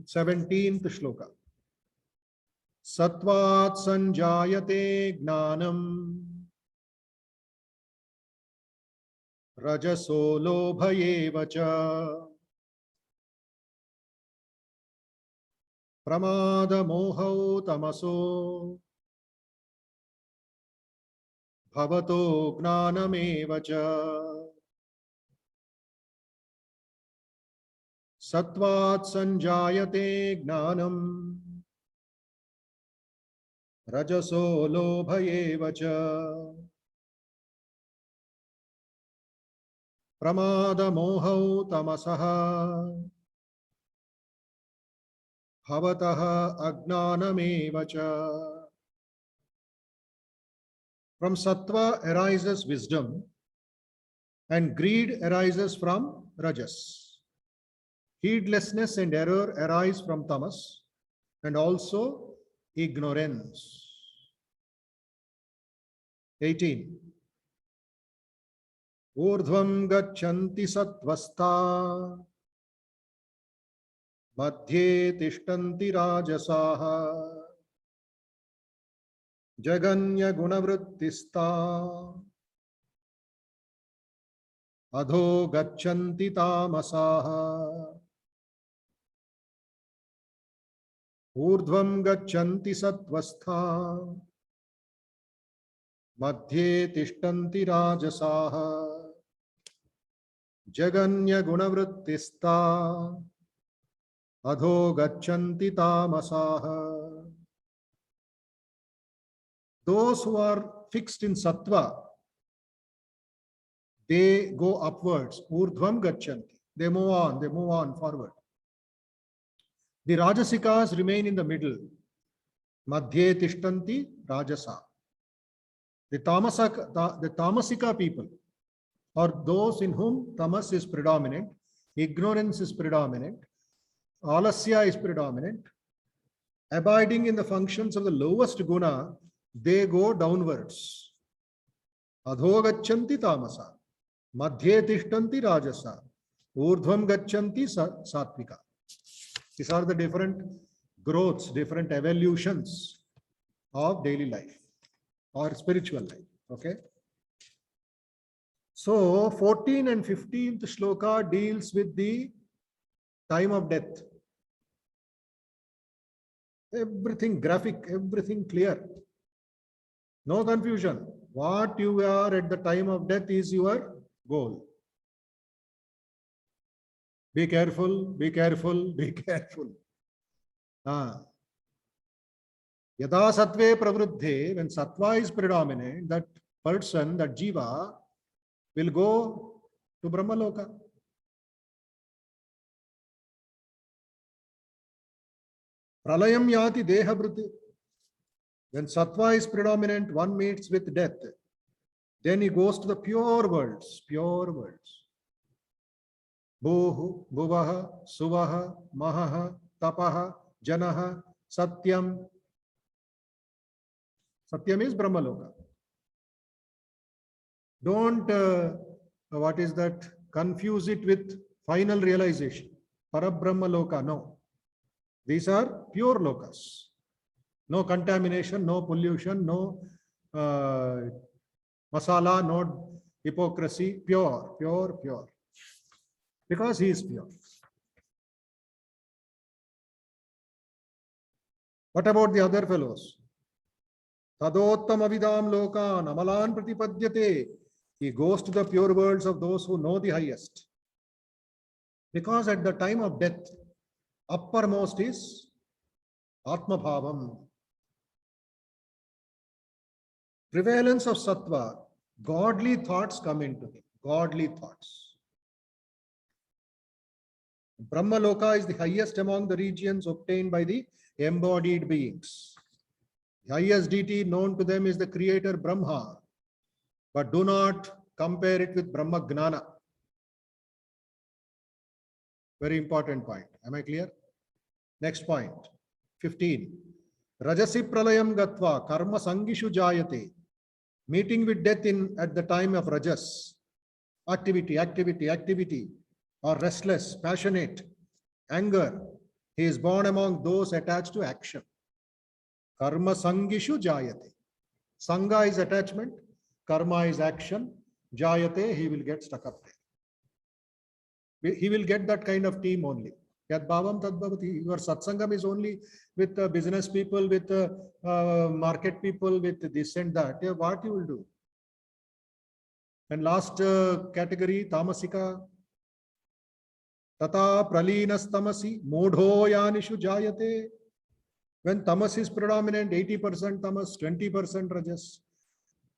17th shloka. Sattvat sanjayate gnanam rajaso lobhayeva cha pramada mohau tamaso bhavato gnanameva cha. Sattvat sanjayate gnanam rajaso lobhayeva cha pramada mohau tamasaha bhavataha agnanameva cha. From sattva arises wisdom, and greed arises from rajas. Heedlessness and error arise from tamas, and also ignorance. 18. Urdhvam gachanti sattvastha madhye tishtanti rajasaha jaganya gunavrittista adho gachanti tamasaha. Urdhvam gachanti sattvastha madhye tishtanti rajasaha jaganya gunavrittista adho gachanti tamasaha. Those who are fixed in sattva, they go upwards. Urdhvam gachanti. They move on forward. The rajasikas remain in the middle. Madhye tishtanti rajasa. The tamasika people, or those in whom tamas is predominant, ignorance is predominant, alasya is predominant, abiding in the functions of the lowest guna, they go downwards. Adho gachanti tamasa, madhye tishtanti rajasa, urdhvam gachanti sattvika. These are the different growths, different evolutions of daily life. or spiritual life. Okay. So 14th and 15th shloka deals with the time of death. Everything graphic, everything clear. No confusion. What you are at the time of death is your goal. Be careful, be careful, be careful. Yada sattve pravruddhe, when sattva is predominant, that person, that jiva, will go to Brahmaloka. Pralayam yati dehabhrut. When sattva is predominant, one meets with death. Then he goes to the pure worlds, pure worlds. Bhuhu, Bhuvaha, Suvaha, Mahaha, Tapaha, Janaha, Satyam. Satyam is Brahmaloka. Don't, what is that? Confuse it with final realization. Parabrahmaloka, no. These are pure lokas. No contamination, no pollution, no masala, no hypocrisy. Pure, pure, pure. Because he is pure. What about the other fellows? Tadottam avidam lokan amalan pratipadyate. He goes to the pure worlds of those who know the highest. Because at the time of death, uppermost is Atma Bhavam. Prevalence of sattva, godly thoughts come into him. Godly thoughts. Brahmaloka is the highest among the regions obtained by the embodied beings. The highest deity known to them is the creator Brahma. But do not compare it with Brahma Gnana. Very important point. Am I clear? Next point. 15. Rajasi pralayam gatva karma sangishu jayate. Meeting with death at the time of rajas. Activity, or restless, passionate, anger. He is born among those attached to action. Karma sangishu jayate. Sangha is attachment. Karma is action. Jayate, he will get stuck up there. He will get that kind of team only. Yad bhavam tad bhavati. Your satsangam is only with business people, with market people, with this and that. Yeah, what you will do? And last category, tamasika. Tata pralinas tamasi modho yanishu jayate. When tamas is predominant, 80% tamas, 20% rajas.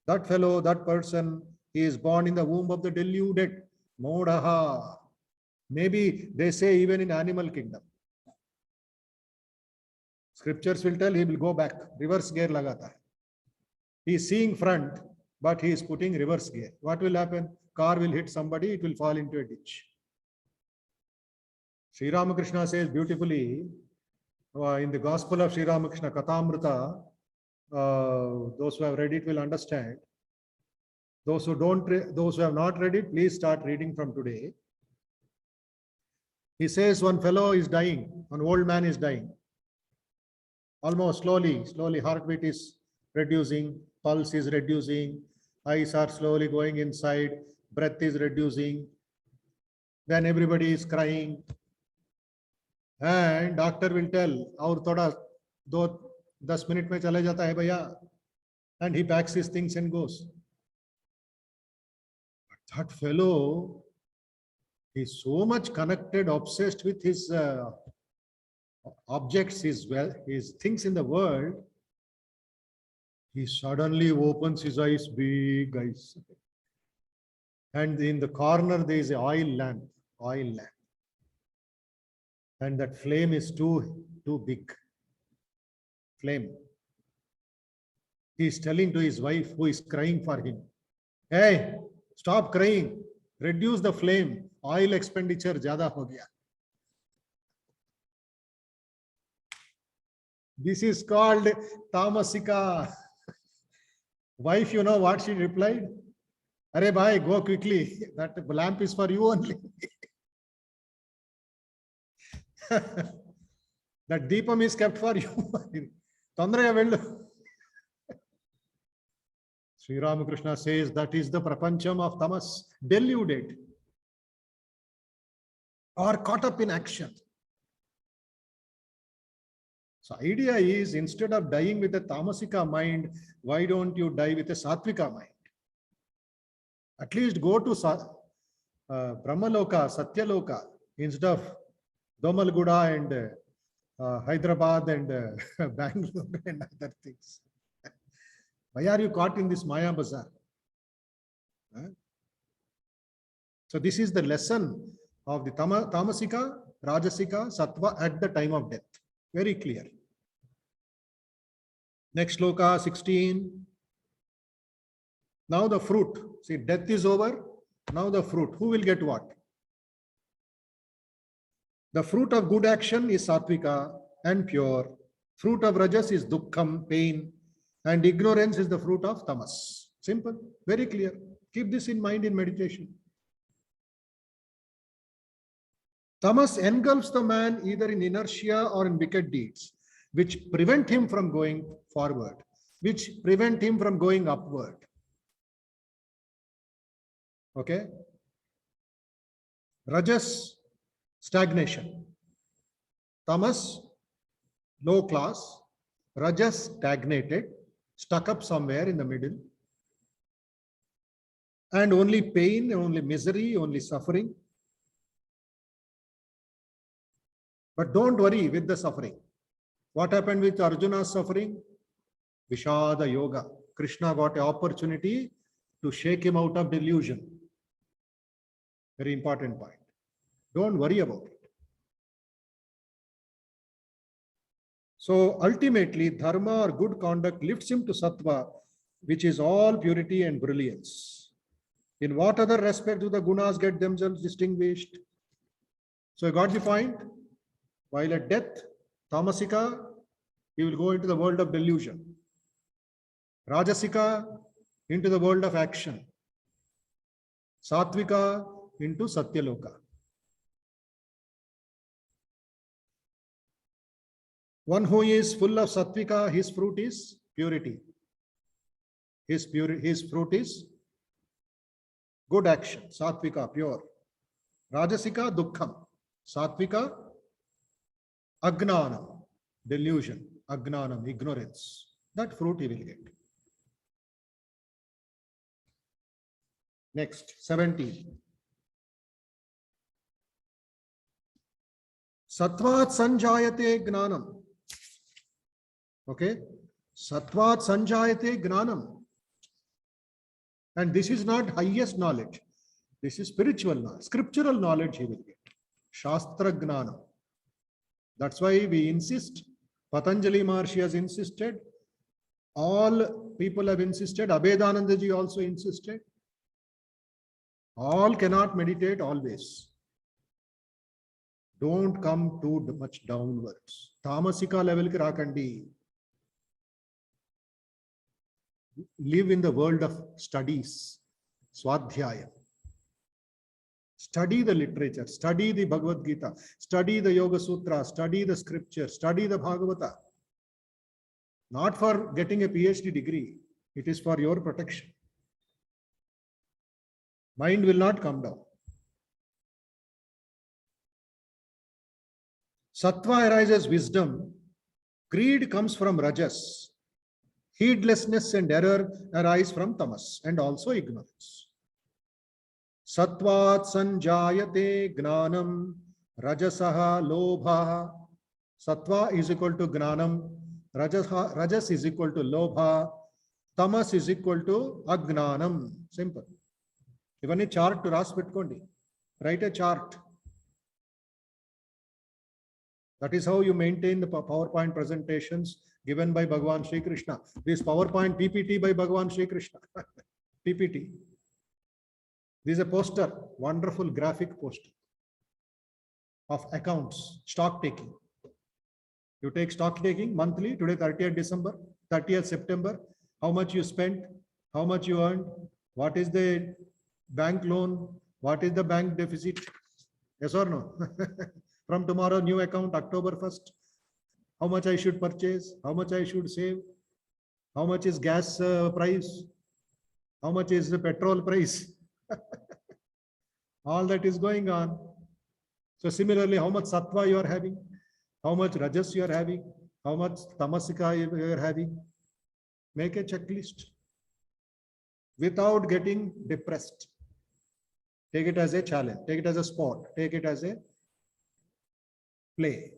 That fellow, that person, he is born in the womb of the deluded. Modaha. Maybe they say even in animal kingdom. Scriptures will tell he will go back. Reverse gear lagata hai. He is seeing front, but he is putting reverse gear. What will happen? Car will hit somebody, it will fall into a ditch. Sri Ramakrishna says beautifully in the Gospel of Sri Ramakrishna, Kathamrita, those who have read it will understand. Those who have not read it, please start reading from today. He says one fellow is dying, an old man is dying. Almost slowly, heartbeat is reducing, pulse is reducing, eyes are slowly going inside, breath is reducing. Then everybody is crying. And doctor will tell, aur thoda 10 minutes mein chale jata hai bhaiya. And he packs his things and goes. But that fellow is so much connected, obsessed with his objects, his things in the world. He suddenly opens his eyes, big eyes. And in the corner there is an oil lamp. And that flame is too big. Flame. He is telling to his wife who is crying for him, hey, stop crying, reduce the flame, oil expenditure zyada ho gaya. This is called tamasika. Wife, you know what she replied? Arey bhai, go quickly, that lamp is for you only. That deepam is kept for you. Tondrega vellu. Sri Ramakrishna says that is the prapancham of tamas, deluded or caught up in action. So idea is, instead of dying with a tamasika mind, why don't you die with a sattvika mind? At least go to Brahmaloka, Satyaloka, instead of Domalguda and Hyderabad and Bangalore and other things. Why are you caught in this Maya bazaar? Huh? So this is the lesson of the tamasika, rajasika, sattva at the time of death. Very clear. Next sloka 16. Now the fruit. See, death is over. Now the fruit. Who will get what? The fruit of good action is sattvika and pure. Fruit of rajas is dukkham, pain. And ignorance is the fruit of tamas. Simple, very clear. Keep this in mind in meditation. Tamas engulfs the man either in inertia or in wicked deeds, which prevent him from going forward, which prevent him from going upward. Okay? Rajas, stagnation. Tamas, low class. Rajas, stagnated, stuck up somewhere in the middle. And only pain, only misery, only suffering. But don't worry with the suffering. What happened with Arjuna's suffering? Vishada Yoga. Krishna got an opportunity to shake him out of delusion. Very important point. Don't worry about it. So ultimately, dharma or good conduct lifts him to sattva, which is all purity and brilliance. In what other respect do the gunas get themselves distinguished? So you got the point? While at death, tamasika, he will go into the world of delusion. Rajasika, into the world of action. Sattvika, into Satyaloka. One who is full of sattvika, his fruit is purity. His fruit is good action. Sattvika, pure. Rajasika, dukkham. Sattvika, agnanam, delusion. Agnanam, ignorance. That fruit he will get. Next, 17. Sattvat sanjayate gnanam. Okay, Sattvat sanjayate gnanam. And this is not highest knowledge. This is spiritual knowledge, scriptural knowledge he will get. Shastra gnanam. That's why we insist, Patanjali Maharshi has insisted, all people have insisted, Abhedananda ji also insisted. All cannot meditate always. Don't come too much downwards. Tamasika level ki rakandi. Live in the world of studies, swadhyaya. Study the literature, study the Bhagavad Gita, study the Yoga Sutra, study the scripture, study the Bhagavata. Not for getting a PhD degree, it is for your protection. Mind will not come down. Sattva arises wisdom, greed comes from rajas. Heedlessness and error arise from tamas and also ignorance. Sattvat sanjayate gnanam rajasaha lobha. Sattva is equal to gnanam, rajas is equal to lobha, tamas is equal to agnanam. Simple. Even a chart to ras petkondi. Write a chart. That is how you maintain the PowerPoint presentations given by Bhagavan Sri Krishna. This PowerPoint PPT by Bhagavan Sri Krishna. PPT. This is a poster, wonderful graphic poster of accounts, stock taking. You take stock taking monthly, today 30th December, 30th September, how much you spent, how much you earned, what is the bank loan, what is the bank deficit, yes or no? From tomorrow, new account, October 1st, how much I should purchase, how much I should save, how much is gas price, How much is the petrol price? All that is going on. So similarly, how much sattva you are having, how much rajas you are having, how much tamasika you are having. Make a checklist without getting depressed. Take it as a challenge, take it as a sport, take it as a play.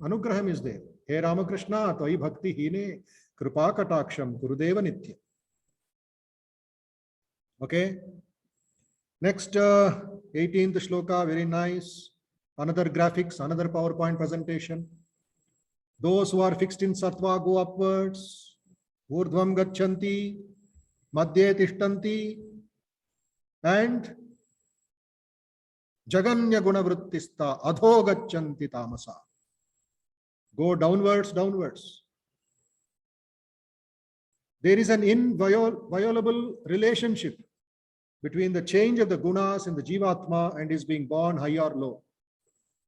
Anugraham is there. Hey Ramakrishna, Tvai Bhakti Hine Kripa Kataksham Gurudeva Nitya. Okay. Next 18th shloka, very nice. Another graphics, another PowerPoint presentation. Those who are fixed in sattva go upwards. Urdhvam gachanti, madhye tishtanti, and jaganya guna vrittista adho gachanti tamasa. Go downwards, downwards. There is an inviolable relationship between the change of the gunas in the Jivatma and his being born high or low.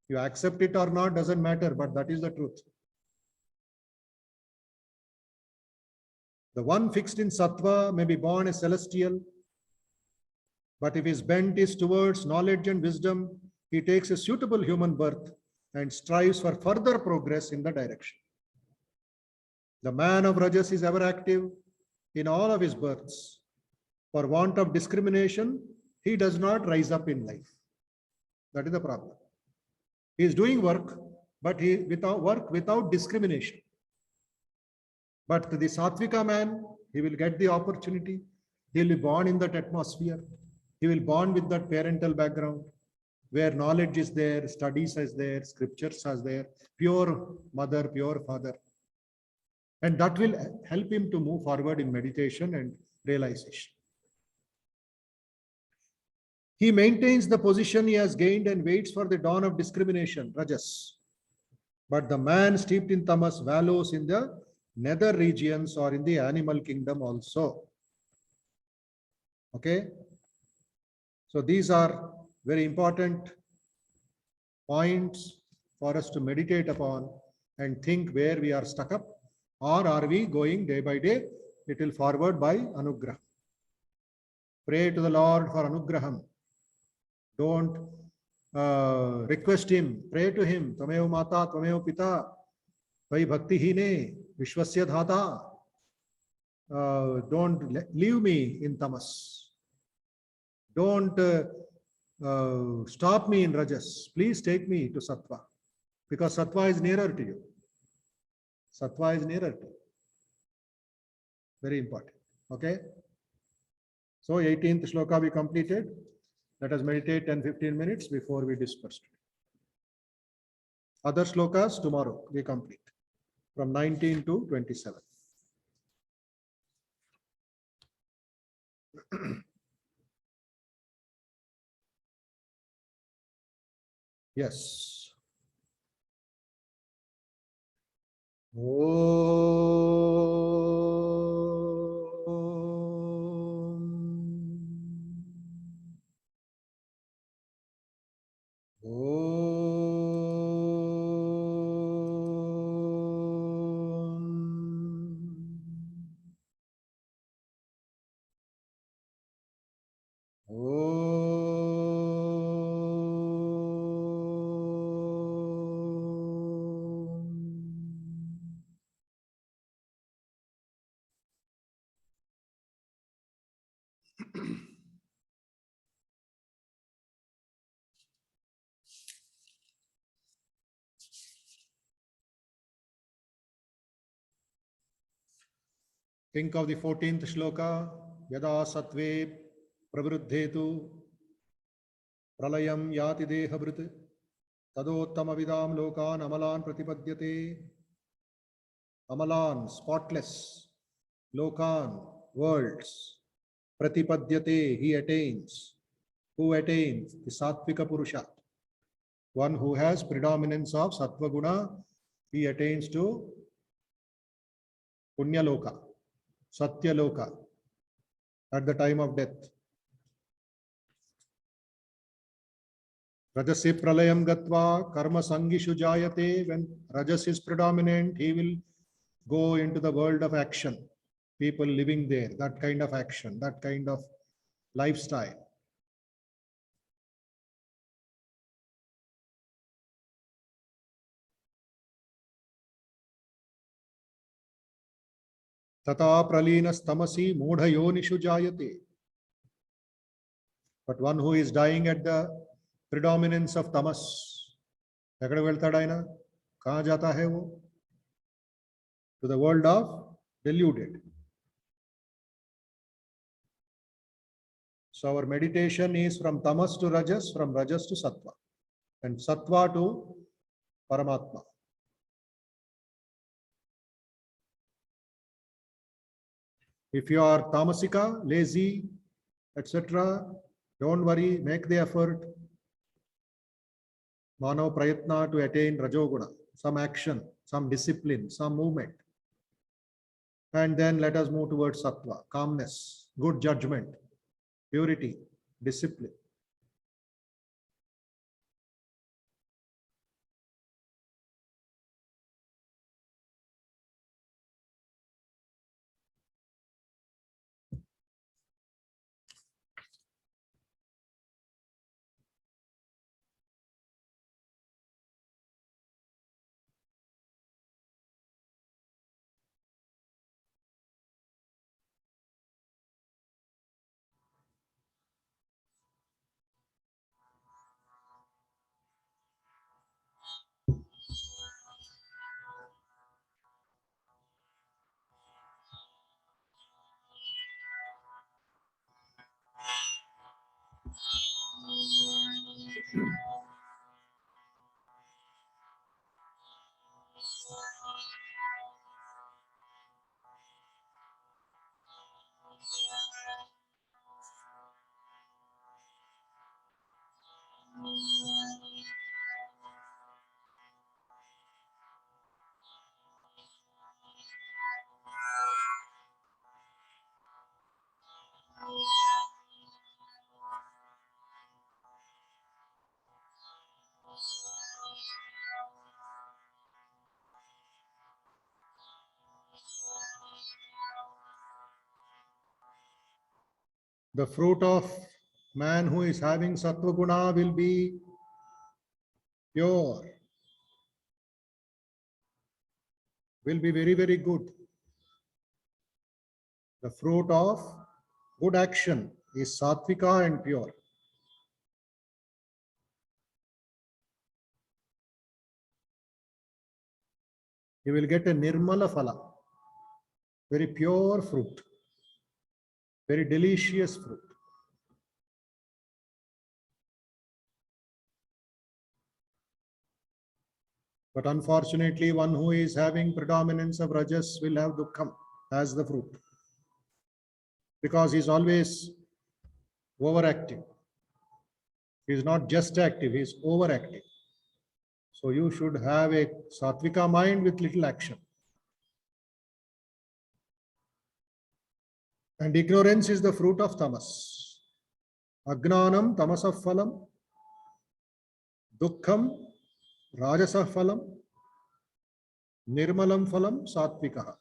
You accept it or not, doesn't matter, but that is the truth. The one fixed in sattva may be born a celestial, but if his bent is towards knowledge and wisdom, he takes a suitable human birth and strives for further progress in the direction. The man of Rajas is ever active in all of his births. For want of discrimination, he does not rise up in life. That is the problem. He is doing work, but without discrimination. But the Sattvika man, he will get the opportunity. He will be born in that atmosphere. He will born with that parental background, where knowledge is there, studies is there, scriptures are there, pure mother, pure father. And that will help him to move forward in meditation and realization. He maintains the position he has gained and waits for the dawn of discrimination, Rajas. But the man steeped in tamas wallows in the nether regions or in the animal kingdom also. Okay. So these are very important points for us to meditate upon and think where we are stuck up, or are we going day by day little forward by anugrah. Pray to the Lord for anugraham. Don't request him, pray to him. Tameo mata, tameo pita, vai bhakti hine, vishwasya dhata. Don't leave me in tamas. Don't stop me in rajas. Please take me to sattva, because sattva is nearer to you. Sattva is nearer to you. Very important. Okay. So 18th shloka we completed. Let us meditate 10-15 minutes before we disperse. Other shlokas tomorrow we complete from 19 to 27. Yes. Think of the 14th shloka. Yada sattve pravruddhetu pralayam yati dehabhrit tadottama vidam lokan amalan pratipadyate. Amalan, spotless. Lokan, worlds. Pratipadyate, he attains. Who attains? The Sattvika Purusha. One who has predominance of Sattva Guna, he attains to Punya Loka, Satya Loka, at the time of death. Rajasi pralayam gatva karma sangishu jayate. When Rajas is predominant, he will go into the world of action. people living there, that kind of action, that kind of lifestyle. Tata praleenastamasi modhayonishu jayate. But one who is dying at the predominance of tamas, ఎక్కడికి వెళ్తాడు ఆయన? कहाँ जाता है वो? To the world of deluded. So our meditation is from tamas to rajas, from rajas to sattva, and sattva to Paramatma. If you are tamasika, lazy, etc., don't worry, make the effort. Mano prayatna to attain rajoguna, some action, some discipline, some movement. And then let us move towards sattva, calmness, good judgment, purity, discipline. The fruit of man who is having sattva guna will be pure, will be very, very good. The fruit of good action is sattvika and pure. You will get a nirmala phala, very pure fruit, very delicious fruit. But unfortunately, one who is having predominance of rajas will have dukkham as the fruit, because he is always overactive. He is not just active, he is overactive. So you should have a sattvika mind with little action. And ignorance is the fruit of tamas. Agnanam tamasah phalam, dukkham rajasah phalam, nirmalam phalam sattvikaha.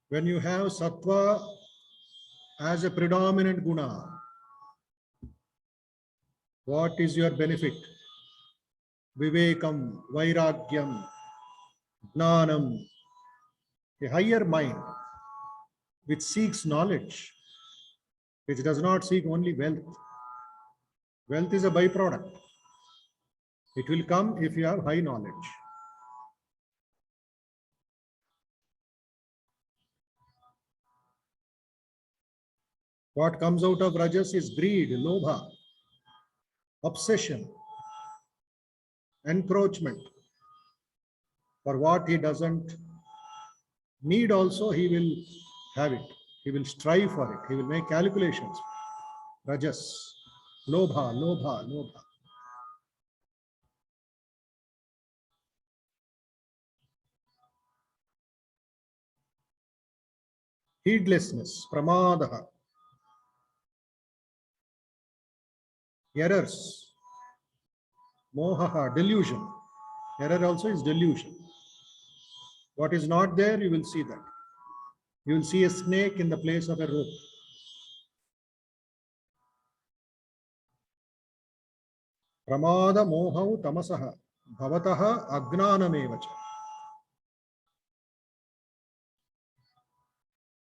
When you have sattva as a predominant guna, what is your benefit? vivekam, vairagyam, gnanam, a higher mind which seeks knowledge, which does not seek only wealth. Wealth is a byproduct. It will come if you have high knowledge. What comes out of rajas is greed, lobha, obsession, encroachment for what he doesn't need. Also, he will have it. He will strive for it. He will make calculations. Rajas, lobha, lobha, lobha. Heedlessness, pramadaha, errors, mohaha, delusion. Error also is delusion. What is not there, you will see that. You will see a snake in the place of a rope. Pramada mohau tamasaha bhavataha agnanamevacha.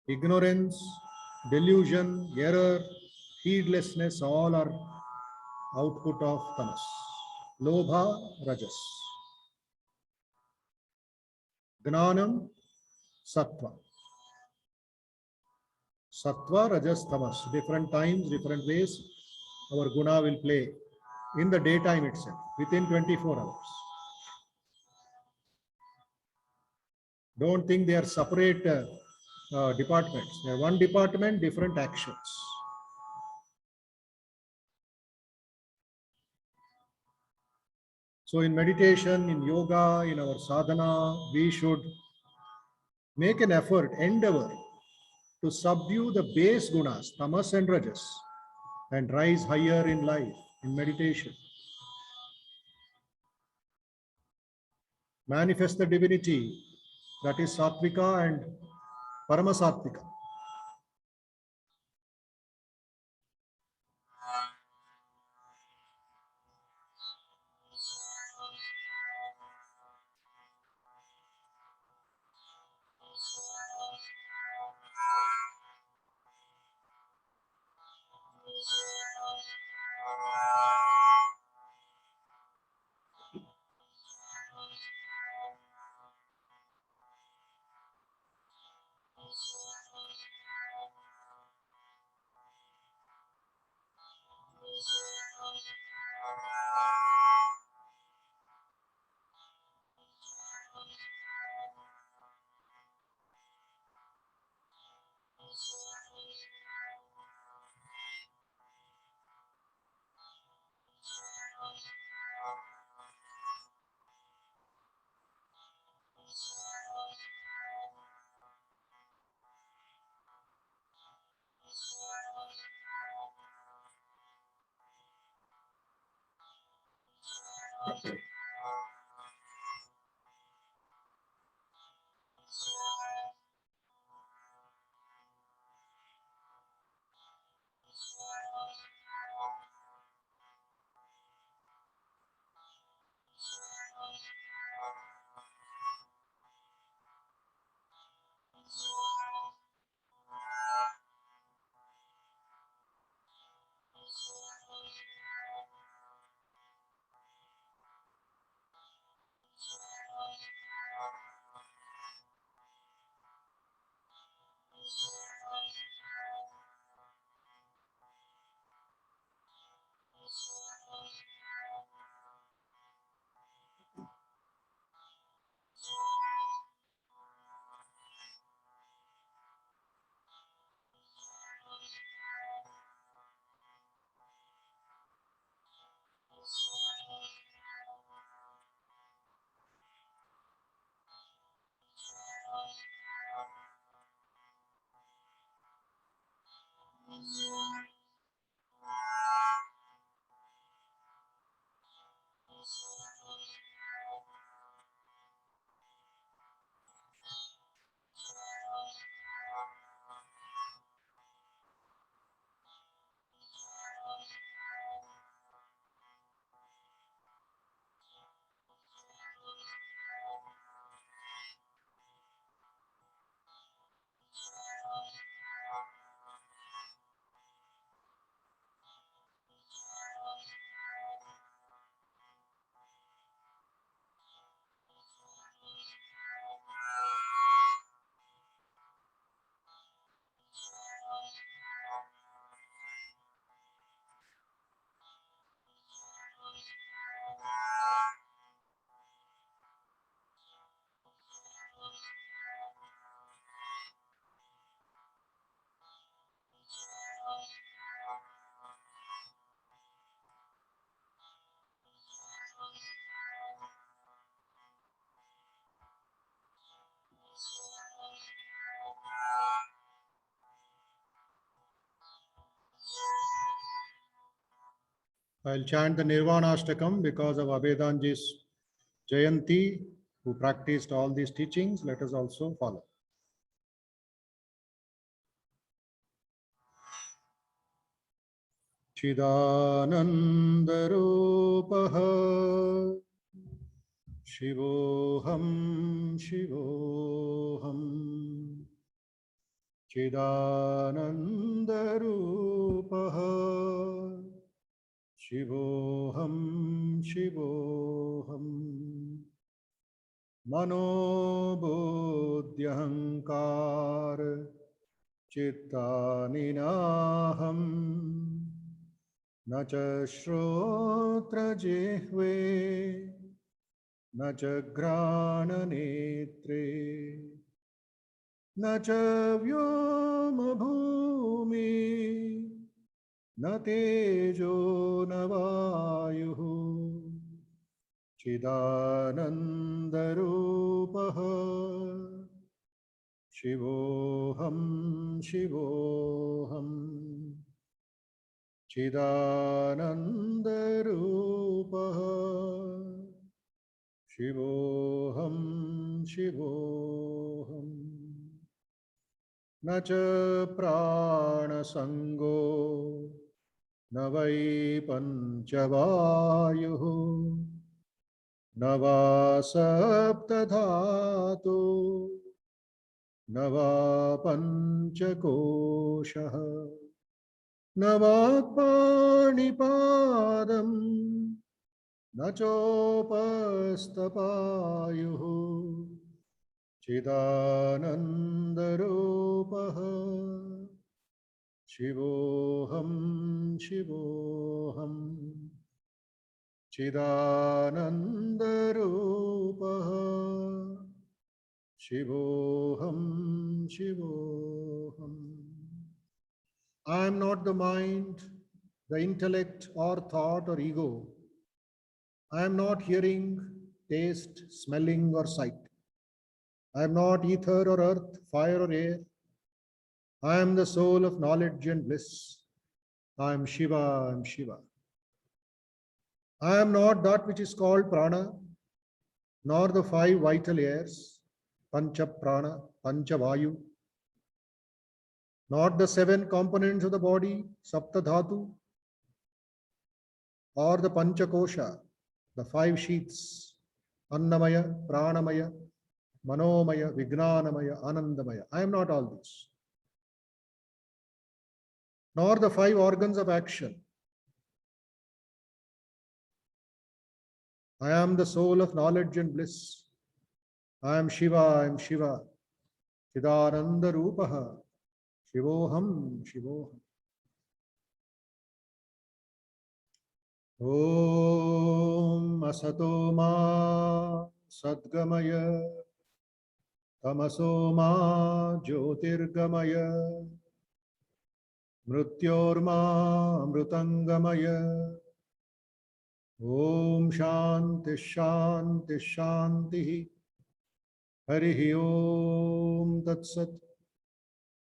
Ignorance, delusion, error, heedlessness, all are output of tamas. Lobha, rajas. Gnanam, sattva. Sattva, rajas, tamas. Different times, different ways, our guna will play in the daytime itself, within 24 hours. Don't think they are separate departments. They are one department, different actions. So in meditation, in yoga, in our sadhana, we should make an effort, endeavor to subdue the base gunas, tamas and rajas, and rise higher in life, in meditation. Manifest the divinity, that is Sattvika and Paramasattvika. I'll chant the Nirvana Ashtakam because of Abhedanji's Jayanti, who practiced all these teachings. Let us also follow. Chidanandarupaha Shivoham Shivoham Chidanandarupaha Shivoham Shivoham Manobodhyahankar Chittaninaham Nacha Shrotra Jihve Nacha Grana Netre Nacha Vyoma Bhumi Na Tejo Na Vayuhu Chidanandarupaha Shivoham Shivoham Chidanandarupaha Shivoham Shivoham Nacha Prana Sango Navai Panchavayuhu Nava Saptadhatu Nava Panchakoshaha Navapanipadam Nachopastapayuhu Chidanandarupaha Shivoham Shivoham Chidanandarupaha Shivoham Shivoham. I am not the mind, the intellect or thought or ego. I am not hearing, taste, smelling or sight. I am not ether or earth, fire or air. I am the soul of knowledge and bliss. I am Shiva, I am Shiva. I am not that which is called prana, nor the five vital airs, pancha prana, pancha vayu, not the seven components of the body, sapta dhatu, or the pancha kosha, the five sheaths, annamaya, pranamaya, manomaya, vijnanamaya, anandamaya. I am not all this. Nor the five organs of action. I am the soul of knowledge and bliss. I am Shiva, I am Shiva. Chidananda Rupaha. Shivoham, Shivoham. Om Asato Ma Sadgamaya Tamaso Ma Jyotirgamaya Mrityorma Amrutangamaya Om Shanti Shanti Shanti Harihi Om Tat Sat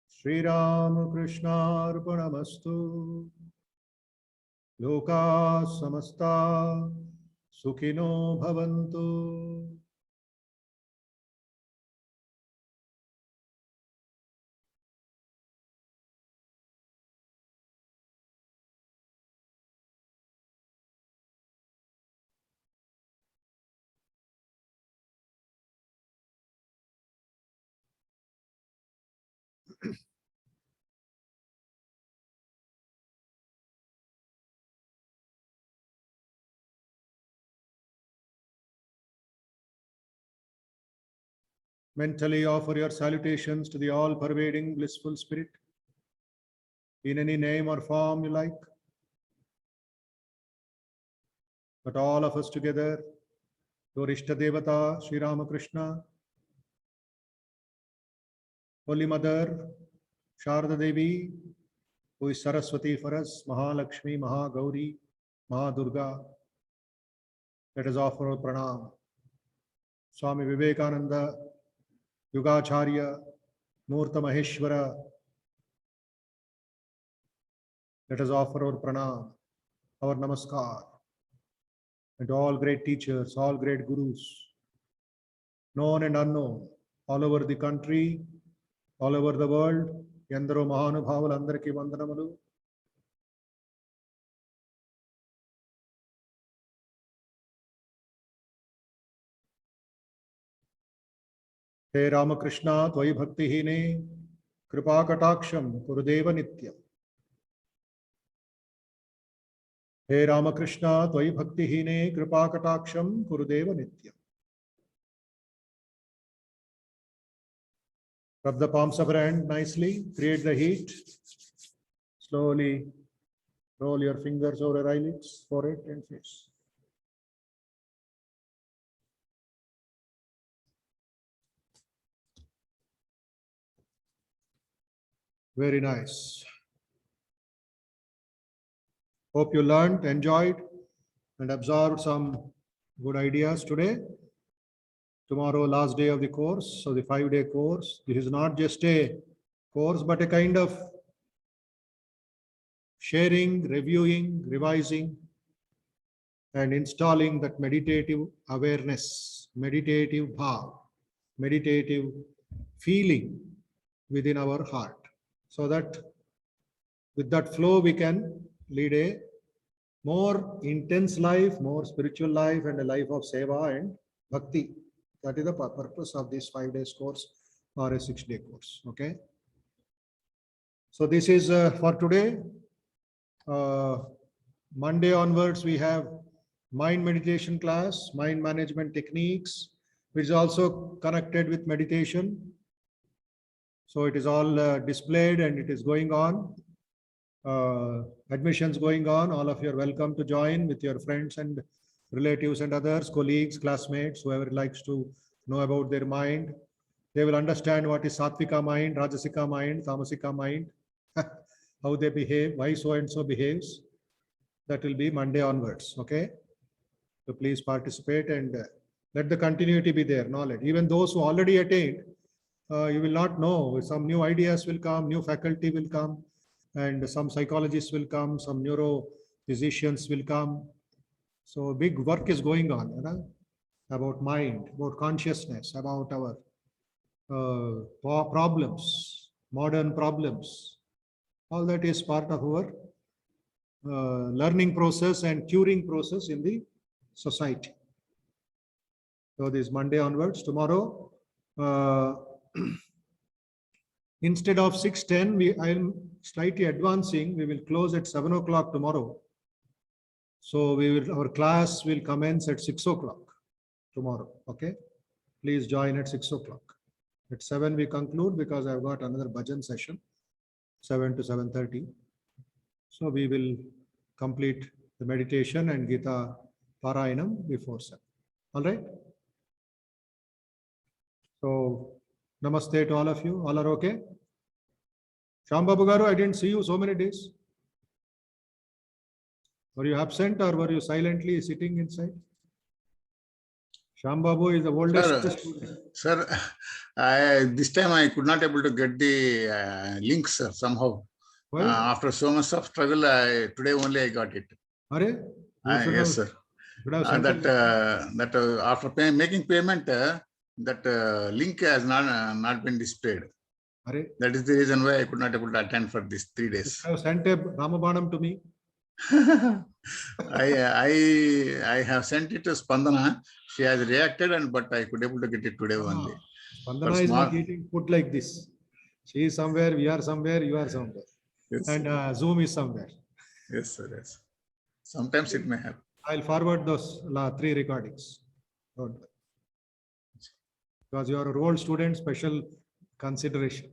Shri Ram Krishna Arpanamastu Loka Samasta Sukhino Bhavantu. Mentally offer your salutations to the all-pervading blissful spirit in any name or form you like. But all of us together, your Ishta Devata, Sri Ramakrishna, Holy Mother, Sharda Devi, who is Saraswati for us, Mahalakshmi, Mahagauri, Mahadurga. Let us offer our pranam. Swami Vivekananda, Yugacharya, Murta Maheshwara. Let us offer our pranam. our namaskar. And all great teachers, all great gurus, known and unknown, all over the country, all over the world. Endaro Mahanubhavalandariki Vandanamulu. He Ramakrishna Tvai Bhaktihine Kripa Kataksham Kurudeva Nityam. He Ramakrishna Tvai Bhaktihine Kripa Kataksham Kurudeva Nityam. Rub the palms of your hand nicely, create the heat. Slowly roll your fingers over your eyelids, forehead and face. Very nice. Hope you learned, enjoyed, and absorbed some good ideas today. Tomorrow, last day of the course, so the 5-day course. This is not just a course, but a kind of sharing, reviewing, revising, and installing that meditative awareness, meditative bhav, meditative feeling within our heart, so that with that flow we can lead a more intense life, more spiritual life, and a life of seva and bhakti. That is the purpose of this 5-day course or a 6-day course. Okay. So this is for today. Monday onwards, we have mind meditation class, mind management techniques, which is also connected with meditation. So it is all displayed and it is going on. Admissions going on. All of you are welcome to join with your friends and relatives and others, colleagues, classmates, whoever likes to know about their mind. They will understand what is Sattvika mind, Rajasika mind, Tamasika mind, how they behave, why so and so behaves. That will be Monday onwards. Okay. So please participate and let the continuity be there, knowledge. Even those who already attained, you will not know. Some new ideas will come, new faculty will come, and some psychologists will come, some neurophysicians will come. So big work is going on, you know, about mind, about consciousness, about our problems, modern problems. All that is part of our learning process and curing process in the society. So this Monday onwards, tomorrow, instead of 6:10, I am slightly advancing. We will close at 7 o'clock tomorrow. So our class will commence at 6 o'clock tomorrow. Okay. Please join at 6 o'clock. At 7 we conclude because I've got another bhajan session, 7 to 7:30. So we will complete the meditation and Gita Parayanam before 7. All right. So namaste to all of you. All are okay? Shyam Babu Garu, I didn't see you so many days. Were you absent or were you silently sitting inside? Shyam Babu is the oldest student. Sir, this time I could not able to get the link, sir, somehow. Why? After so much of struggle, today only I got it. Yes, sir. After making payment, that link has not been displayed. That is the reason why I could not able to attend for these 3 days. You have sent a Ramabanam to me. I have sent it to Spandana. She has reacted, but I could able to get it today only. Spandana is not eating food like this. She is somewhere, we are somewhere, you are somewhere. Yes, and Zoom is somewhere. Yes, sir. Yes. Sometimes it may happen. I'll forward those 3 recordings. Because you are a old student, special consideration.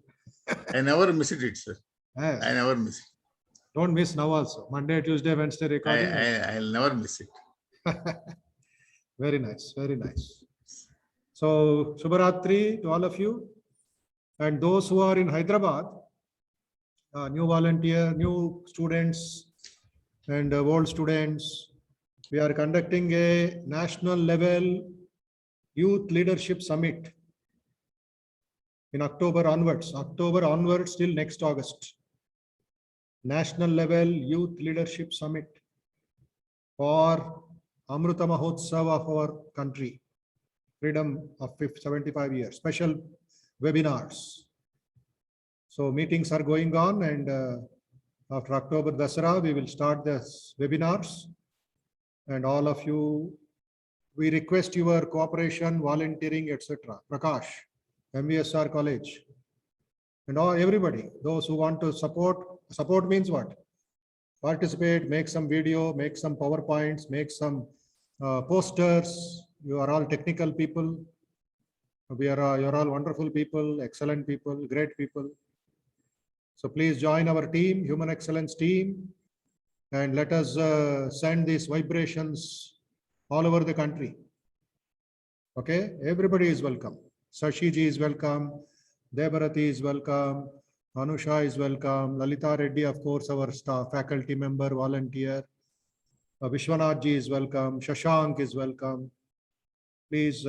I never miss it, sir. Yes. I never miss it. Don't miss now also. Monday, Tuesday, Wednesday recording. I'll never miss it. Very nice. Very nice. So, Shubharatri to all of you. And those who are in Hyderabad, new volunteer, new students and old students, we are conducting a national level youth leadership summit in October onwards till next August. National level youth leadership summit for Amrita Mahotsava of our country, freedom of 75 years, special webinars. So meetings are going on, and after October Dasara, we will start the webinars. And all of you, we request your cooperation, volunteering, etc. Prakash, MVSR College, and everybody, those who want to support means what? Participate, make some video, make some PowerPoints, make some posters. You are all technical people. You're all wonderful people, excellent people, great people. So please join our team, Human Excellence team, and let us send these vibrations all over the country. Okay, everybody is welcome. Sashi ji is welcome. Debarati is welcome. Anusha is welcome. Lalita Reddy, of course, our staff, faculty member, volunteer. Vishwanath ji is welcome. Shashank is welcome. Please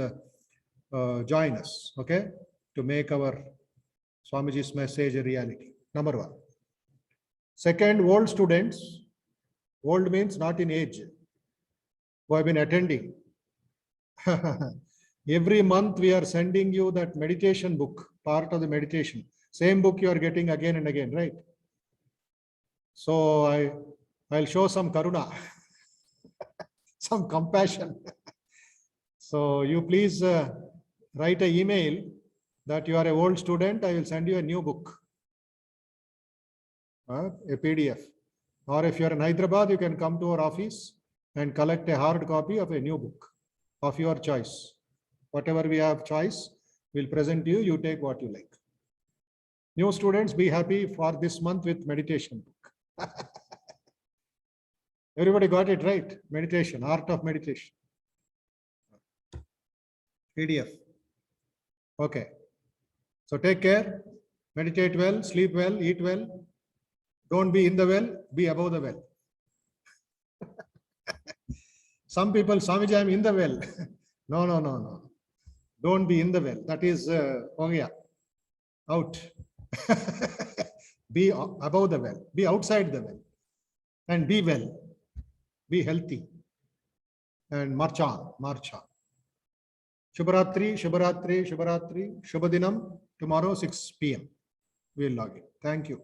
join us, okay, to make our Swamiji's message a reality. Number one. Second, old students. Old means not in age, who have been attending. Every month we are sending you that meditation book, part of the meditation. Same book you are getting again and again, right? So I'll show some karuna, some compassion. So you please write an email that you are an old student. I will send you a new book, a PDF. Or if you are in Hyderabad, you can come to our office and collect a hard copy of a new book of your choice. Whatever we have choice, we'll present to you. You take what you like. New students, be happy for this month with meditation book. Everybody got it right? Meditation, art of meditation. PDF. Okay. So take care, meditate well, sleep well, eat well. Don't be in the well, be above the well. Some people, Swamiji, I'm in the well. No. Don't be in the well. That is, out. Be above the well, be outside the well, and be well, be healthy, and march on. Shubharatri, Shubharatri, Shubharatri, Shubhadinam. Tomorrow 6 p.m. we'll log in. Thank you.